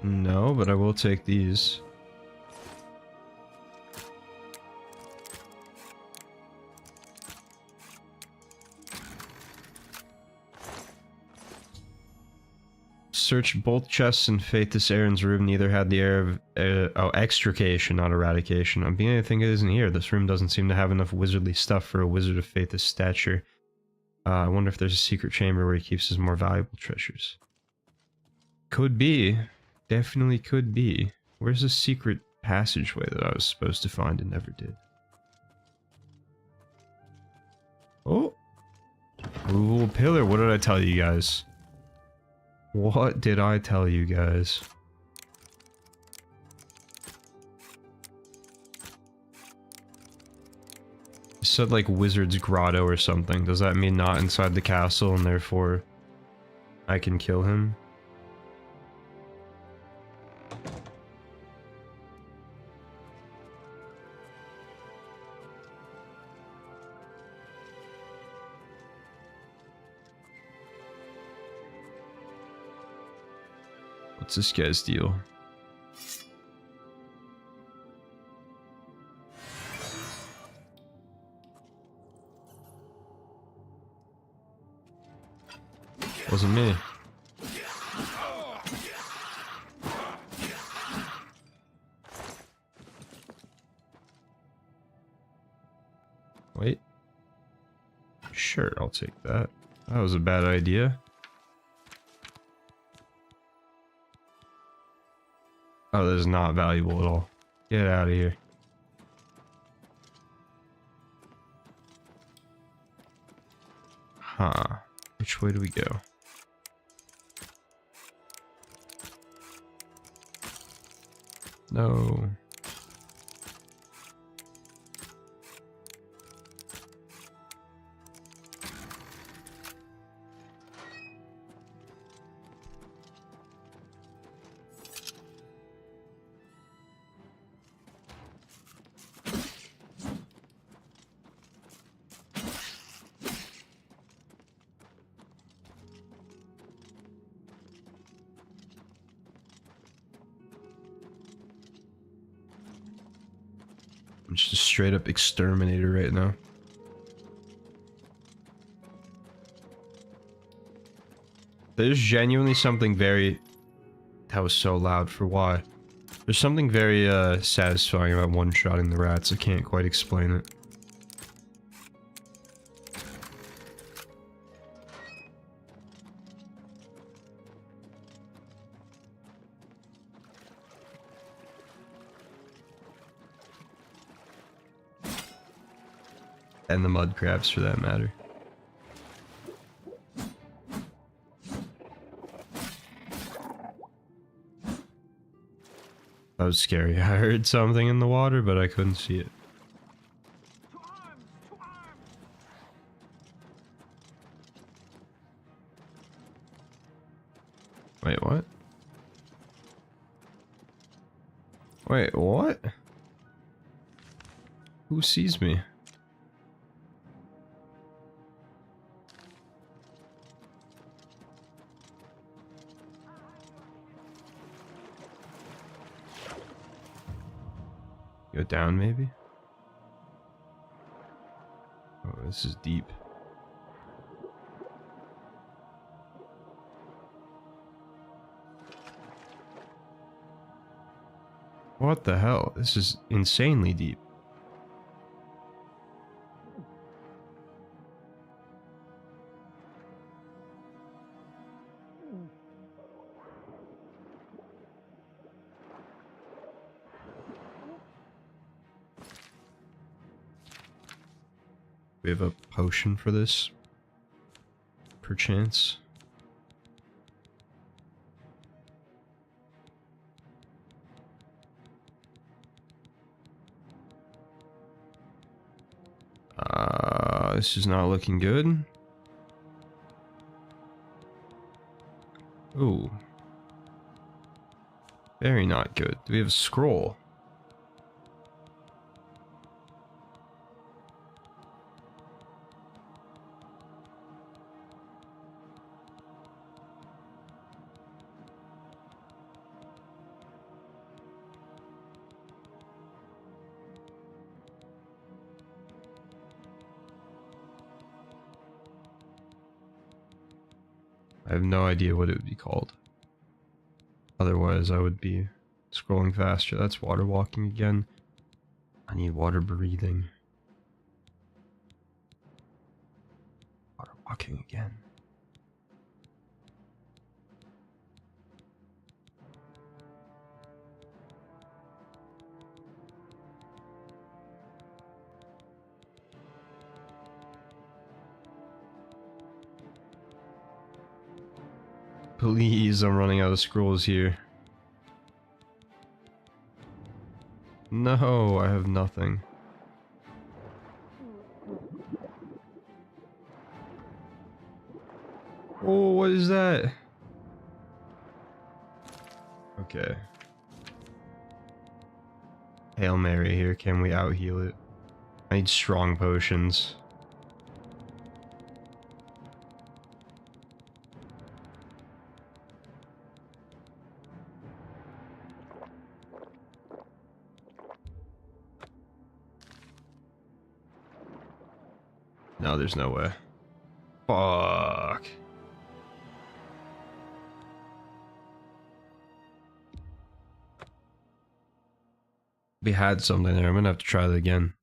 No, but I will take these. Search both chests in Faithus Aaron's room. Neither had the air of extrication, not eradication. I'm beginning to think it isn't here. This room doesn't seem to have enough wizardly stuff for a wizard of Faithus stature. I wonder if there's a secret chamber where he keeps his more valuable treasures. Could be. Definitely could be. Where's the secret passageway that I was supposed to find and never did? Oh! Movable pillar. What did I tell you guys? What did I tell you guys? It said like Wizard's Grotto or something. Does that mean not inside the castle and therefore I can kill him? What's this guy's deal? Wasn't me. Wait. Sure, I'll take that. That was a bad idea. Oh, that is not valuable at all. Get out of here. Huh. Which way do we go? No. I'm just a straight up exterminator right now. There's genuinely something very... That was so loud for why. There's something very satisfying about one-shotting the rats. I can't quite explain it. And the mud crabs, for that matter. That was scary. I heard something in the water, but I couldn't see it. Wait, what? Wait, what? Who sees me? Go down, maybe? Oh, this is deep. What the hell? This is insanely deep. We have a potion for this, perchance. This is not looking good. Ooh. Very not good. Do we have a scroll? I have no idea what it would be called. Otherwise, I would be scrolling faster. That's water walking again. I need water breathing. Water walking again. Please, I'm running out of scrolls here. No, I have nothing. Oh, what is that? Okay. Hail Mary here, can we out heal it? I need strong potions. No, there's no way. Fuck. We had something there. I'm gonna have to try that again.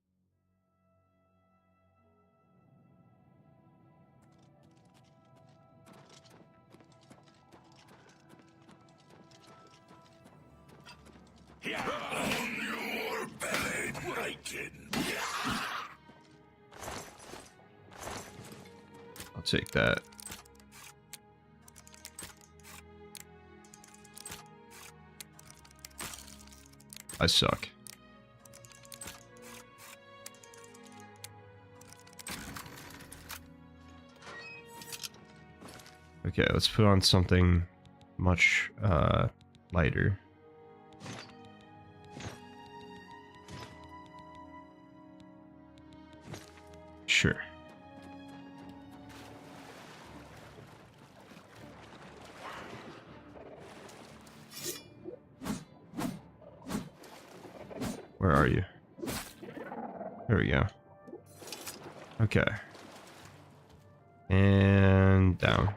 Your belly, Brighton. I'll take that. I suck. Okay, let's put on something much lighter. Sure. Where are you? There we go. Okay. And down.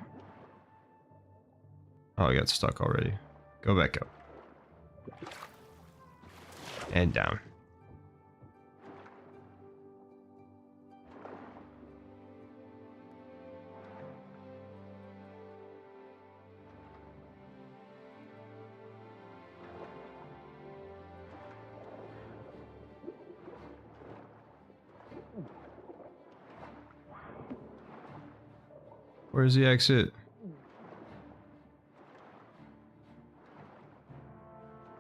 Oh, I got stuck already. Go back up. And down. Where's the exit?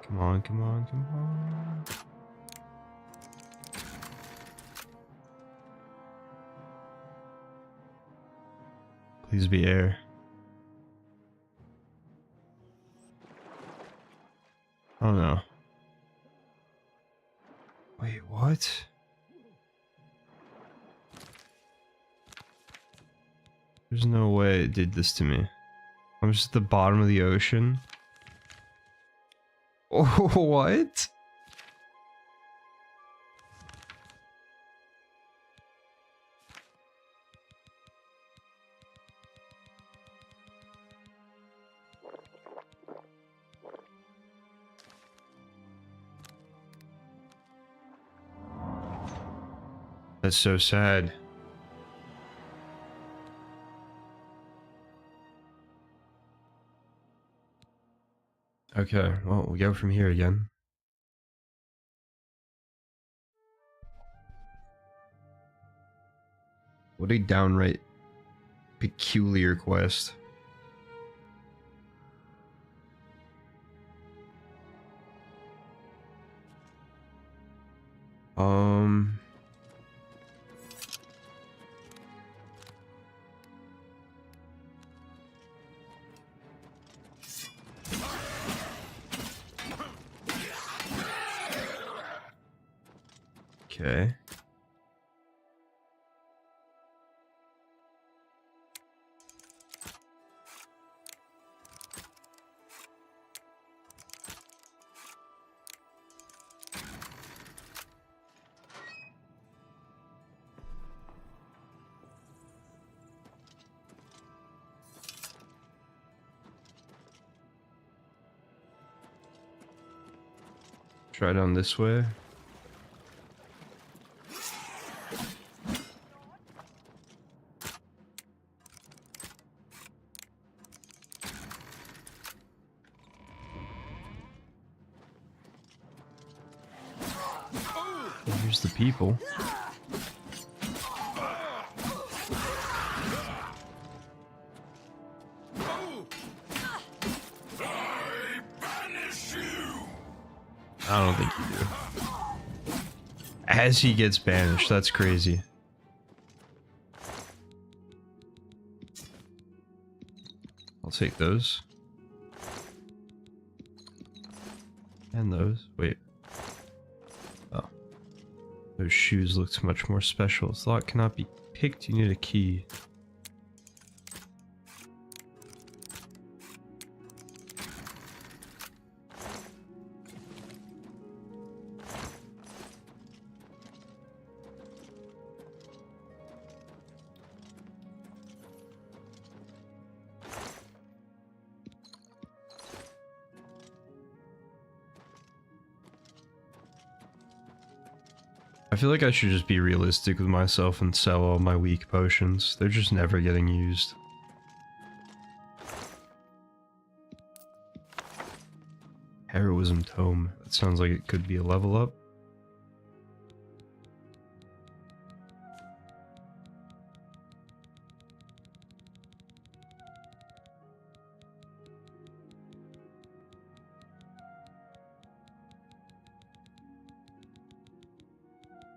Come on, come on, come on. Please be air. Oh no. Wait, what? There's no way it did this to me. I'm just at the bottom of the ocean. Oh, what? That's so sad. Okay, well, we go from here again. What a downright peculiar quest. Okay. Try down this way. Here's the people. I don't think you do. As he gets banished, that's crazy. I'll take those. And those. Wait. Oh. Those shoes looked much more special. This lock cannot be picked. You need a key. I feel like I should just be realistic with myself and sell all my weak potions. They're just never getting used. Heroism Tome. That sounds like it could be a level up.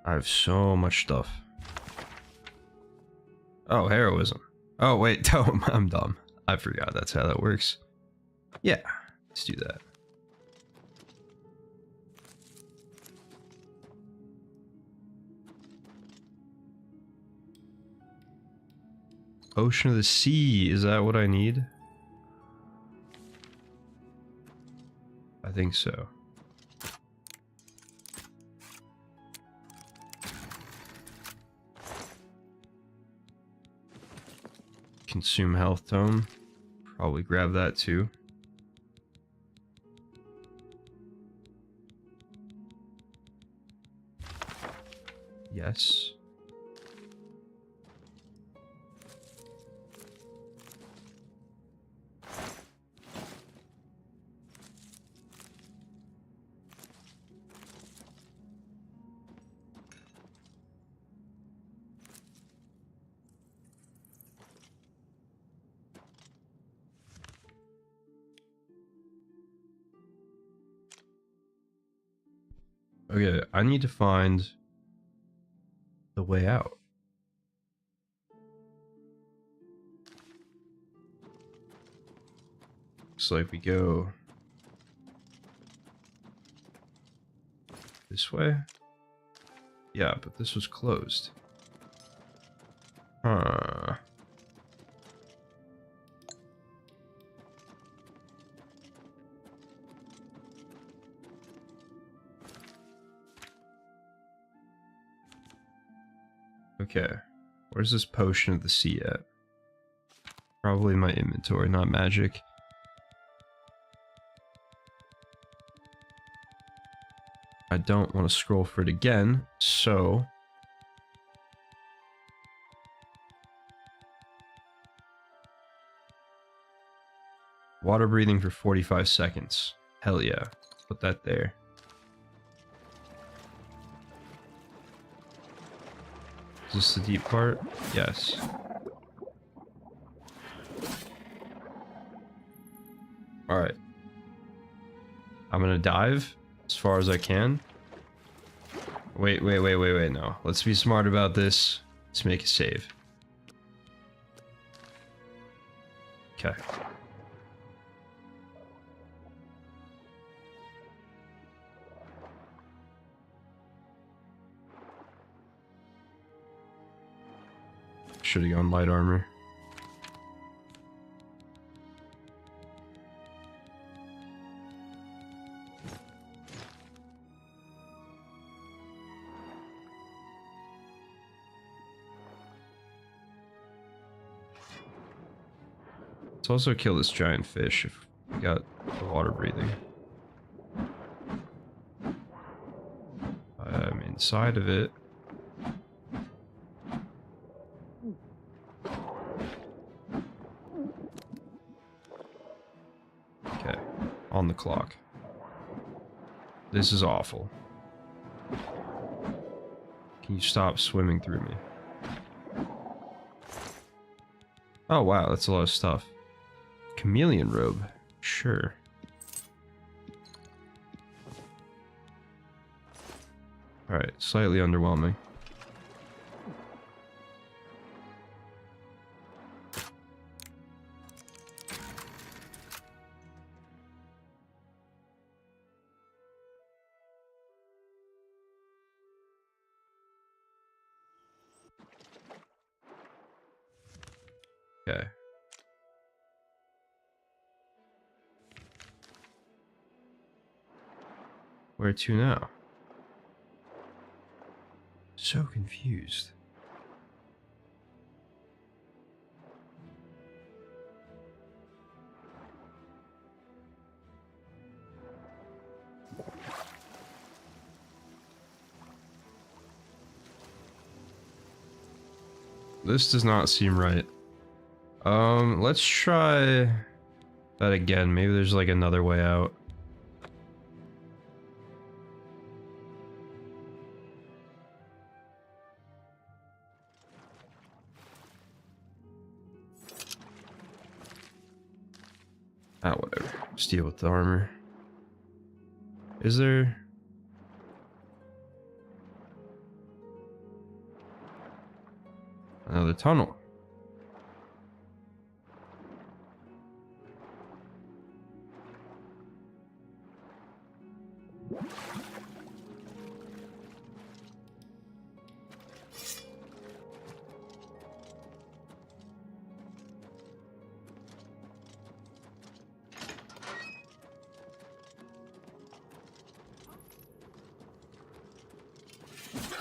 I have so much stuff. Oh, heroism. Oh, wait, tome. I'm dumb. I forgot that's how that works. Yeah, let's do that. Ocean of the Sea, is that what I need? I think so. Consume health tome. Probably grab that too. Yes. Okay, I need to find the way out. Looks like we go this way. Yeah, but this was closed. Huh. Okay. Where's this potion of the sea at? Probably my inventory, not magic. I don't want to scroll for it again, so... Water breathing for 45 seconds. Hell yeah. Put that there. Is this the deep part? Yes. Alright. I'm gonna dive as far as I can. Wait, no. Let's be smart about this. Let's make a save. Okay. Should have gone light armor. Let's also kill this giant fish if we got the water breathing. I'm inside of it. Okay, on the clock. This is awful. Can you stop swimming through me? Oh wow, that's a lot of stuff. Chameleon robe. Sure. Alright, slightly underwhelming. Okay. Where to now? So confused. This does not seem right. Let's try that again. Maybe there's like another way out. Ah, whatever. Just deal with the armor. Is there... another tunnel?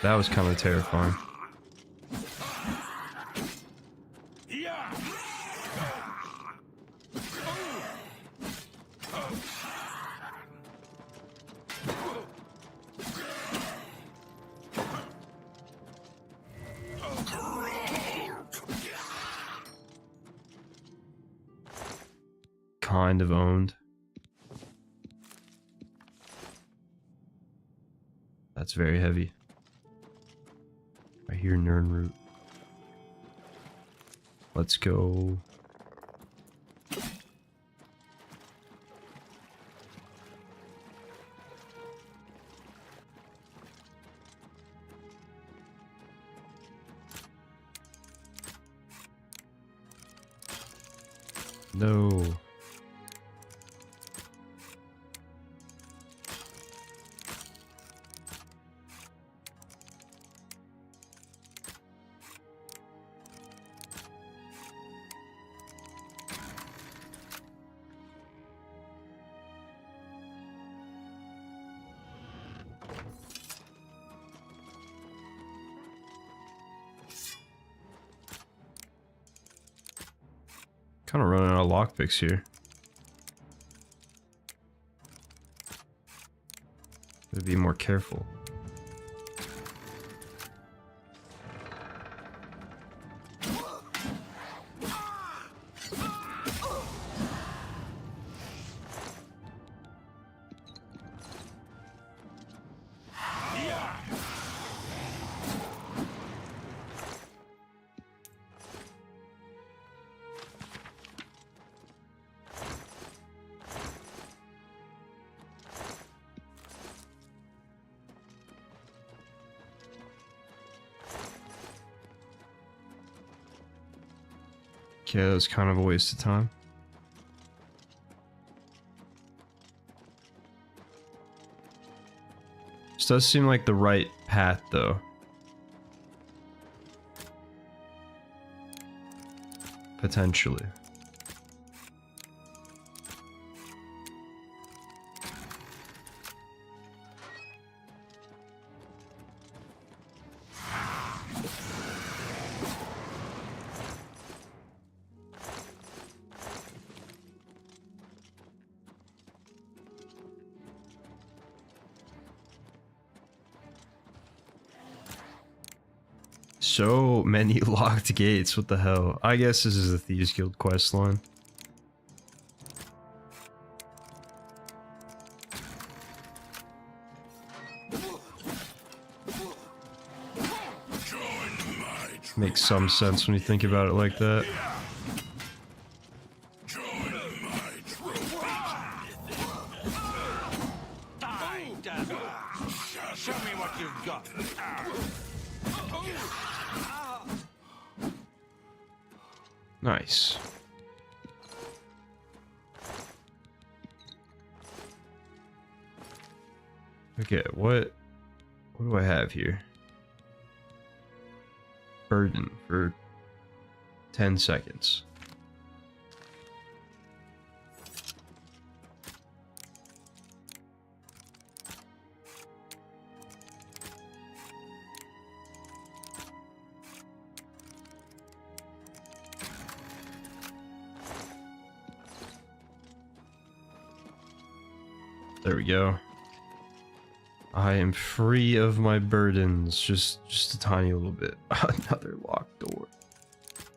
That was kind of terrifying. Yeah. kind of owned. That's very heavy. I hear Nirnroot. Let's go. No. Kind of running out of lockpicks here. Gotta be more careful. Okay, that was kind of a waste of time. This does seem like the right path, though. Potentially. So many locked gates, what the hell? I guess this is the Thieves Guild quest line. Makes some sense when you think about it like that. Show me what you've got. Nice. Okay, what do I have here? Burden for 10 seconds. There we go. I am free of my burdens, just a tiny little bit. Another locked door.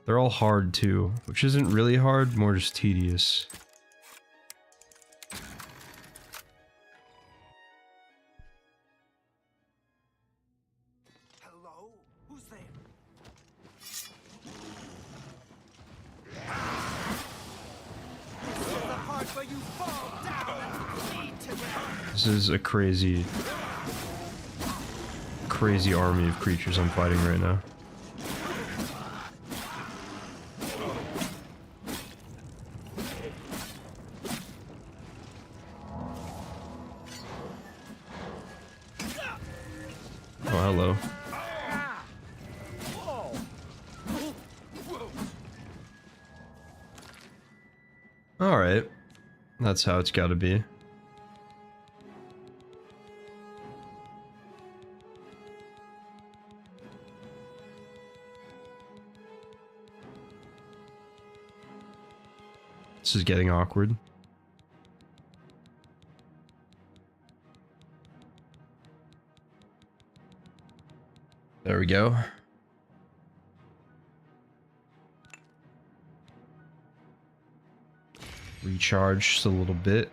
They're all hard too, which isn't really hard, more just tedious. Hello? Who's there? This is the part where you fall down and bleed to death. This is a crazy army of creatures I'm fighting right now. Oh, hello. Alright. That's how it's gotta be. This is getting awkward. There we go. recharge just a little bit.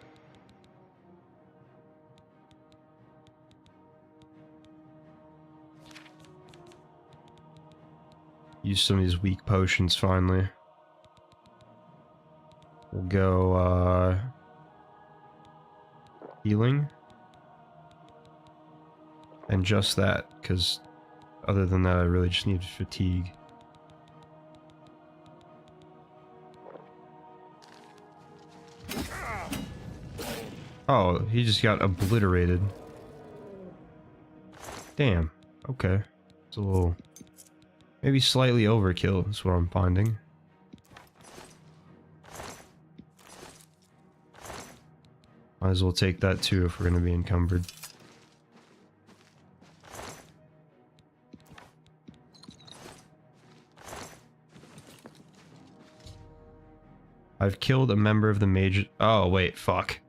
Use some of these weak potions finally. We'll go healing. And just that, because other than that I really just need fatigue. Oh, he just got obliterated. Damn. Okay. It's a little... maybe slightly overkill is what I'm finding. Might as well take that too if we're going to be encumbered. I've killed a member of the mage... oh, wait, fuck.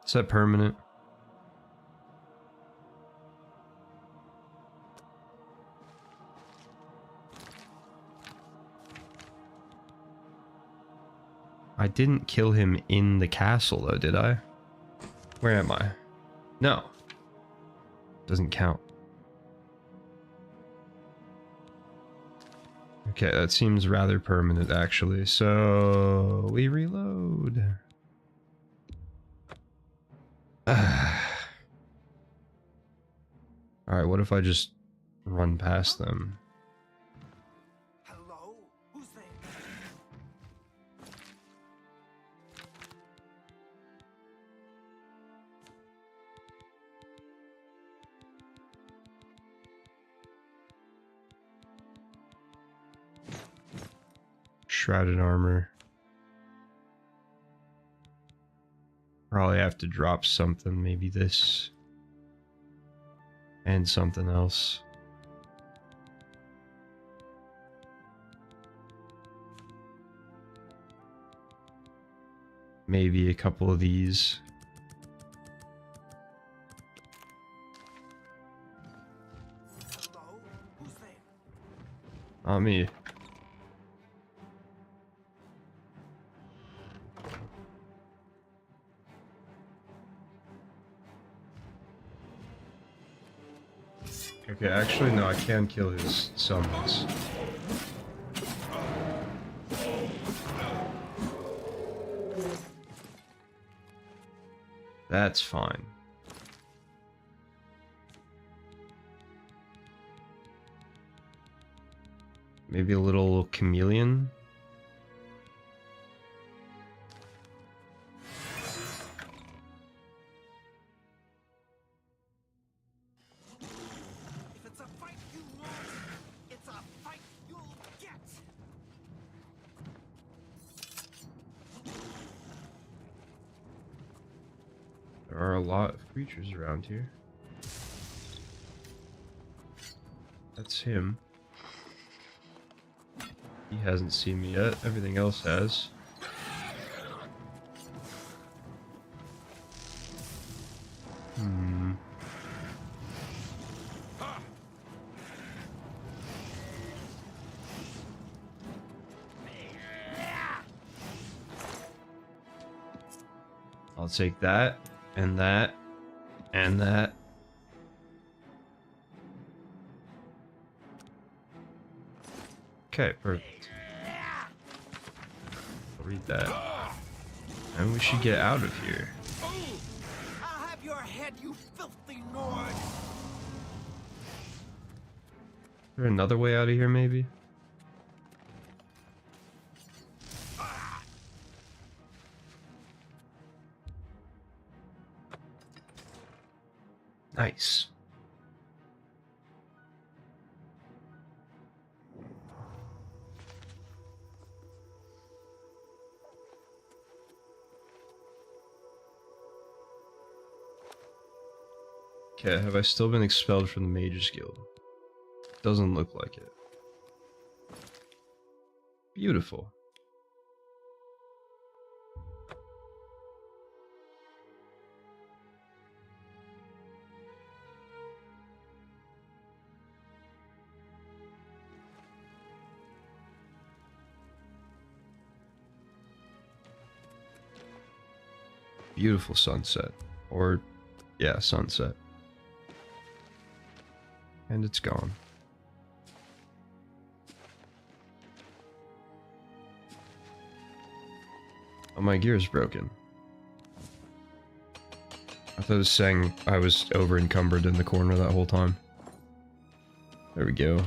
Is that permanent? I didn't kill him in the castle though, did I? Where am I? No. Doesn't count. Okay, that seems rather permanent actually, so we reload. Alright, what if I just run past them? Hello? Who's there? Shrouded armor. Probably have to drop something, maybe this. And something else. Maybe a couple of these. Hello? Who's there? Not me. Okay, actually, no, I can kill his summons. That's fine. Maybe a little chameleon? If it's a fight you want, it's a fight you'll get. There are a lot of creatures around here. That's him. He hasn't seen me yet. Everything else has. Hmm. I'll take that, and that, and that. Okay, perfect. I'll read that. And we should get out of here. I'll have your head, you filthy Nord! Is there another way out of here, maybe? Nice. Okay, have I still been expelled from the Mages Guild? Doesn't look like it. Beautiful. Beautiful sunset. Or, yeah, sunset. And it's gone. Oh, my gear's broken. I thought it was saying I was over encumbered in the corner that whole time. There we go.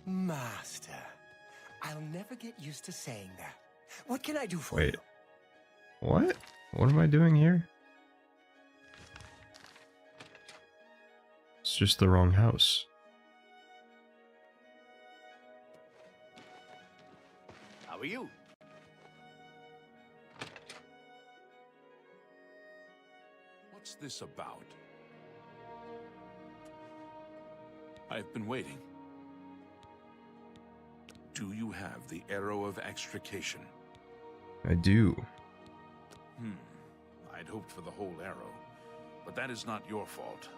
Master, I'll never get used to saying that. What can I do for Wait. you? What? What am I doing here? It's just the wrong house. How are you? What's this about? I've been waiting. Do you have the arrow of extrication? I do. I'd hoped for the whole arrow, but that is not your fault.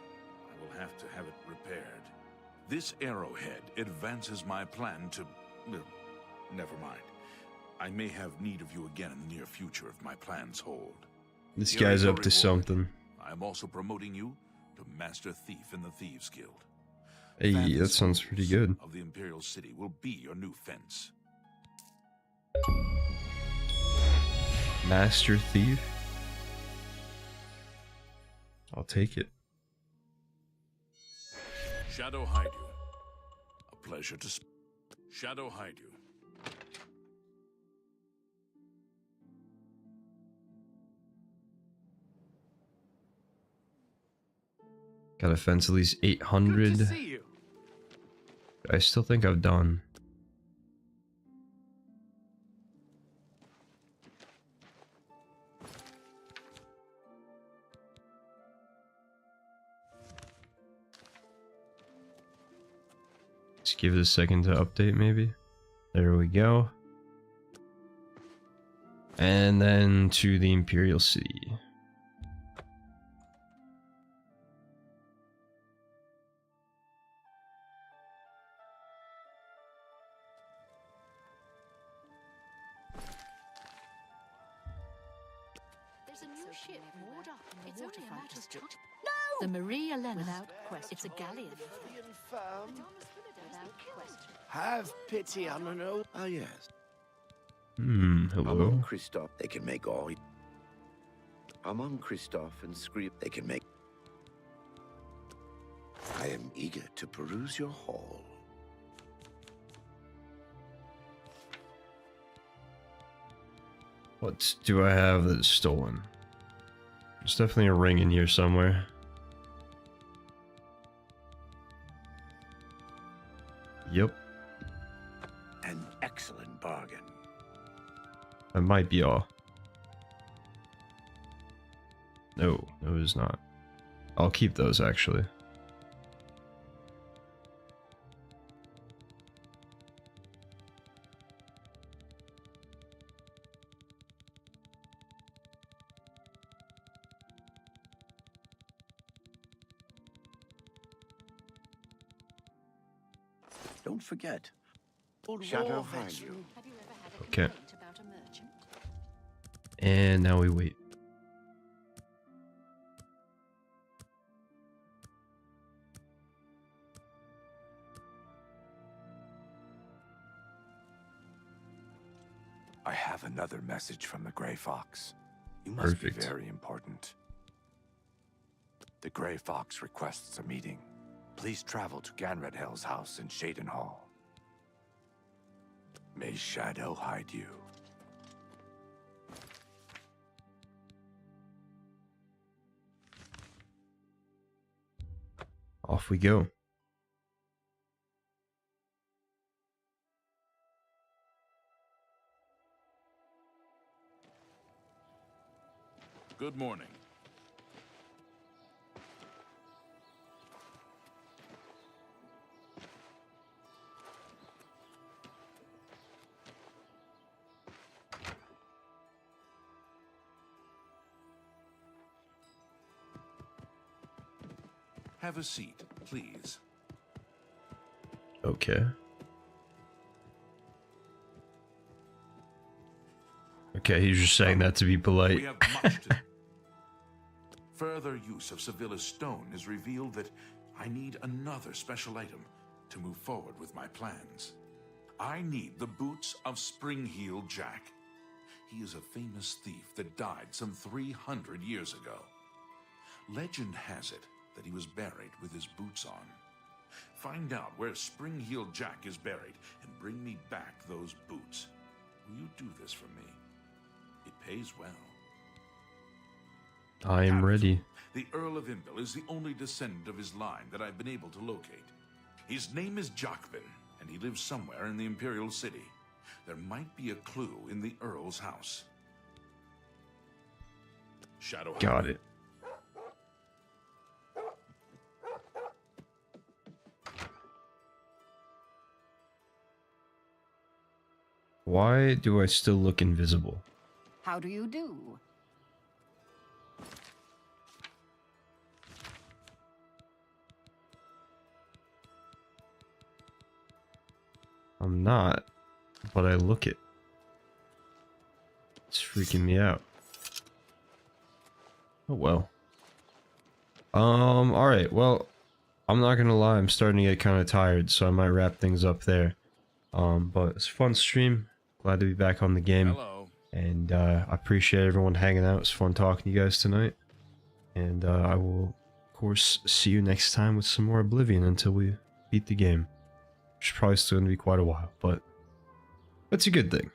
I will have to have it repaired. This arrowhead advances my plan to... never mind. I may have need of you again in the near future if my plans hold. This Here guy's is your up to reward. something. I am also promoting you to Master Thief in the Thieves Guild. Hey, that Fabulous sounds pretty walls good. of the Imperial City will be your new fence. Master Thief? I'll take it. Shadow hide you. A pleasure to Shadow hide you. Got a fence at least 800. Good to see you. I still think I've done. Just give it a second to update, maybe. There we go. And then to the Imperial City. There's a new ship moored up in the waterfront district. No! The Marie Elena. Without question. It's a galleon. Without question. Have pity on an old... Ah, yes. Hello. Among Christoph, they can make all... Among Christoph and Screep, they can make... I am eager to peruse your hall. What do I have that is stolen? There's definitely a ring in here somewhere. Yep, An excellent bargain. that might be all. No, no, it's not. I'll keep those actually. Don't forget. Old Shadow war hide veteran. you. Have you ever had a Okay. complaint about a merchant? And now we wait. I have another message from the Grey Fox. You must Perfect. be very important. The Grey Fox requests a meeting. Please travel to Ganredhel's house in Shaden Hall. May Shadow hide you. Off we go. Good morning. Have a seat, please. Okay. Okay, he's just saying that to be polite. We have much to... Further use of Sevilla's stone has revealed that I need another special item to move forward with my plans. I need the boots of Spring-Heel Jack. He is a famous thief that died some 300 years ago. Legend has it that he was buried with his boots on. Find out where Spring-Heel Jack is buried and bring me back those boots. Will you do this for me? It pays well. I am ready. The Earl of Inville is the only descendant of his line that I've been able to locate. His name is Jacobin, and he lives somewhere in the Imperial City. There might be a clue in the Earl's house. Shadow. Got it. Why do I still look invisible? How do you do? I'm not, but I look it. It's freaking me out. Oh well. Alright, well, I'm not gonna lie, I'm starting to get kind of tired, so I might wrap things up there. But it's a fun stream. Glad to be back on the game. Hello. And I appreciate everyone hanging out. It's fun talking to you guys tonight. And I will, of course, see you next time with some more Oblivion until we beat the game. Which is probably still going to be quite a while, but that's a good thing.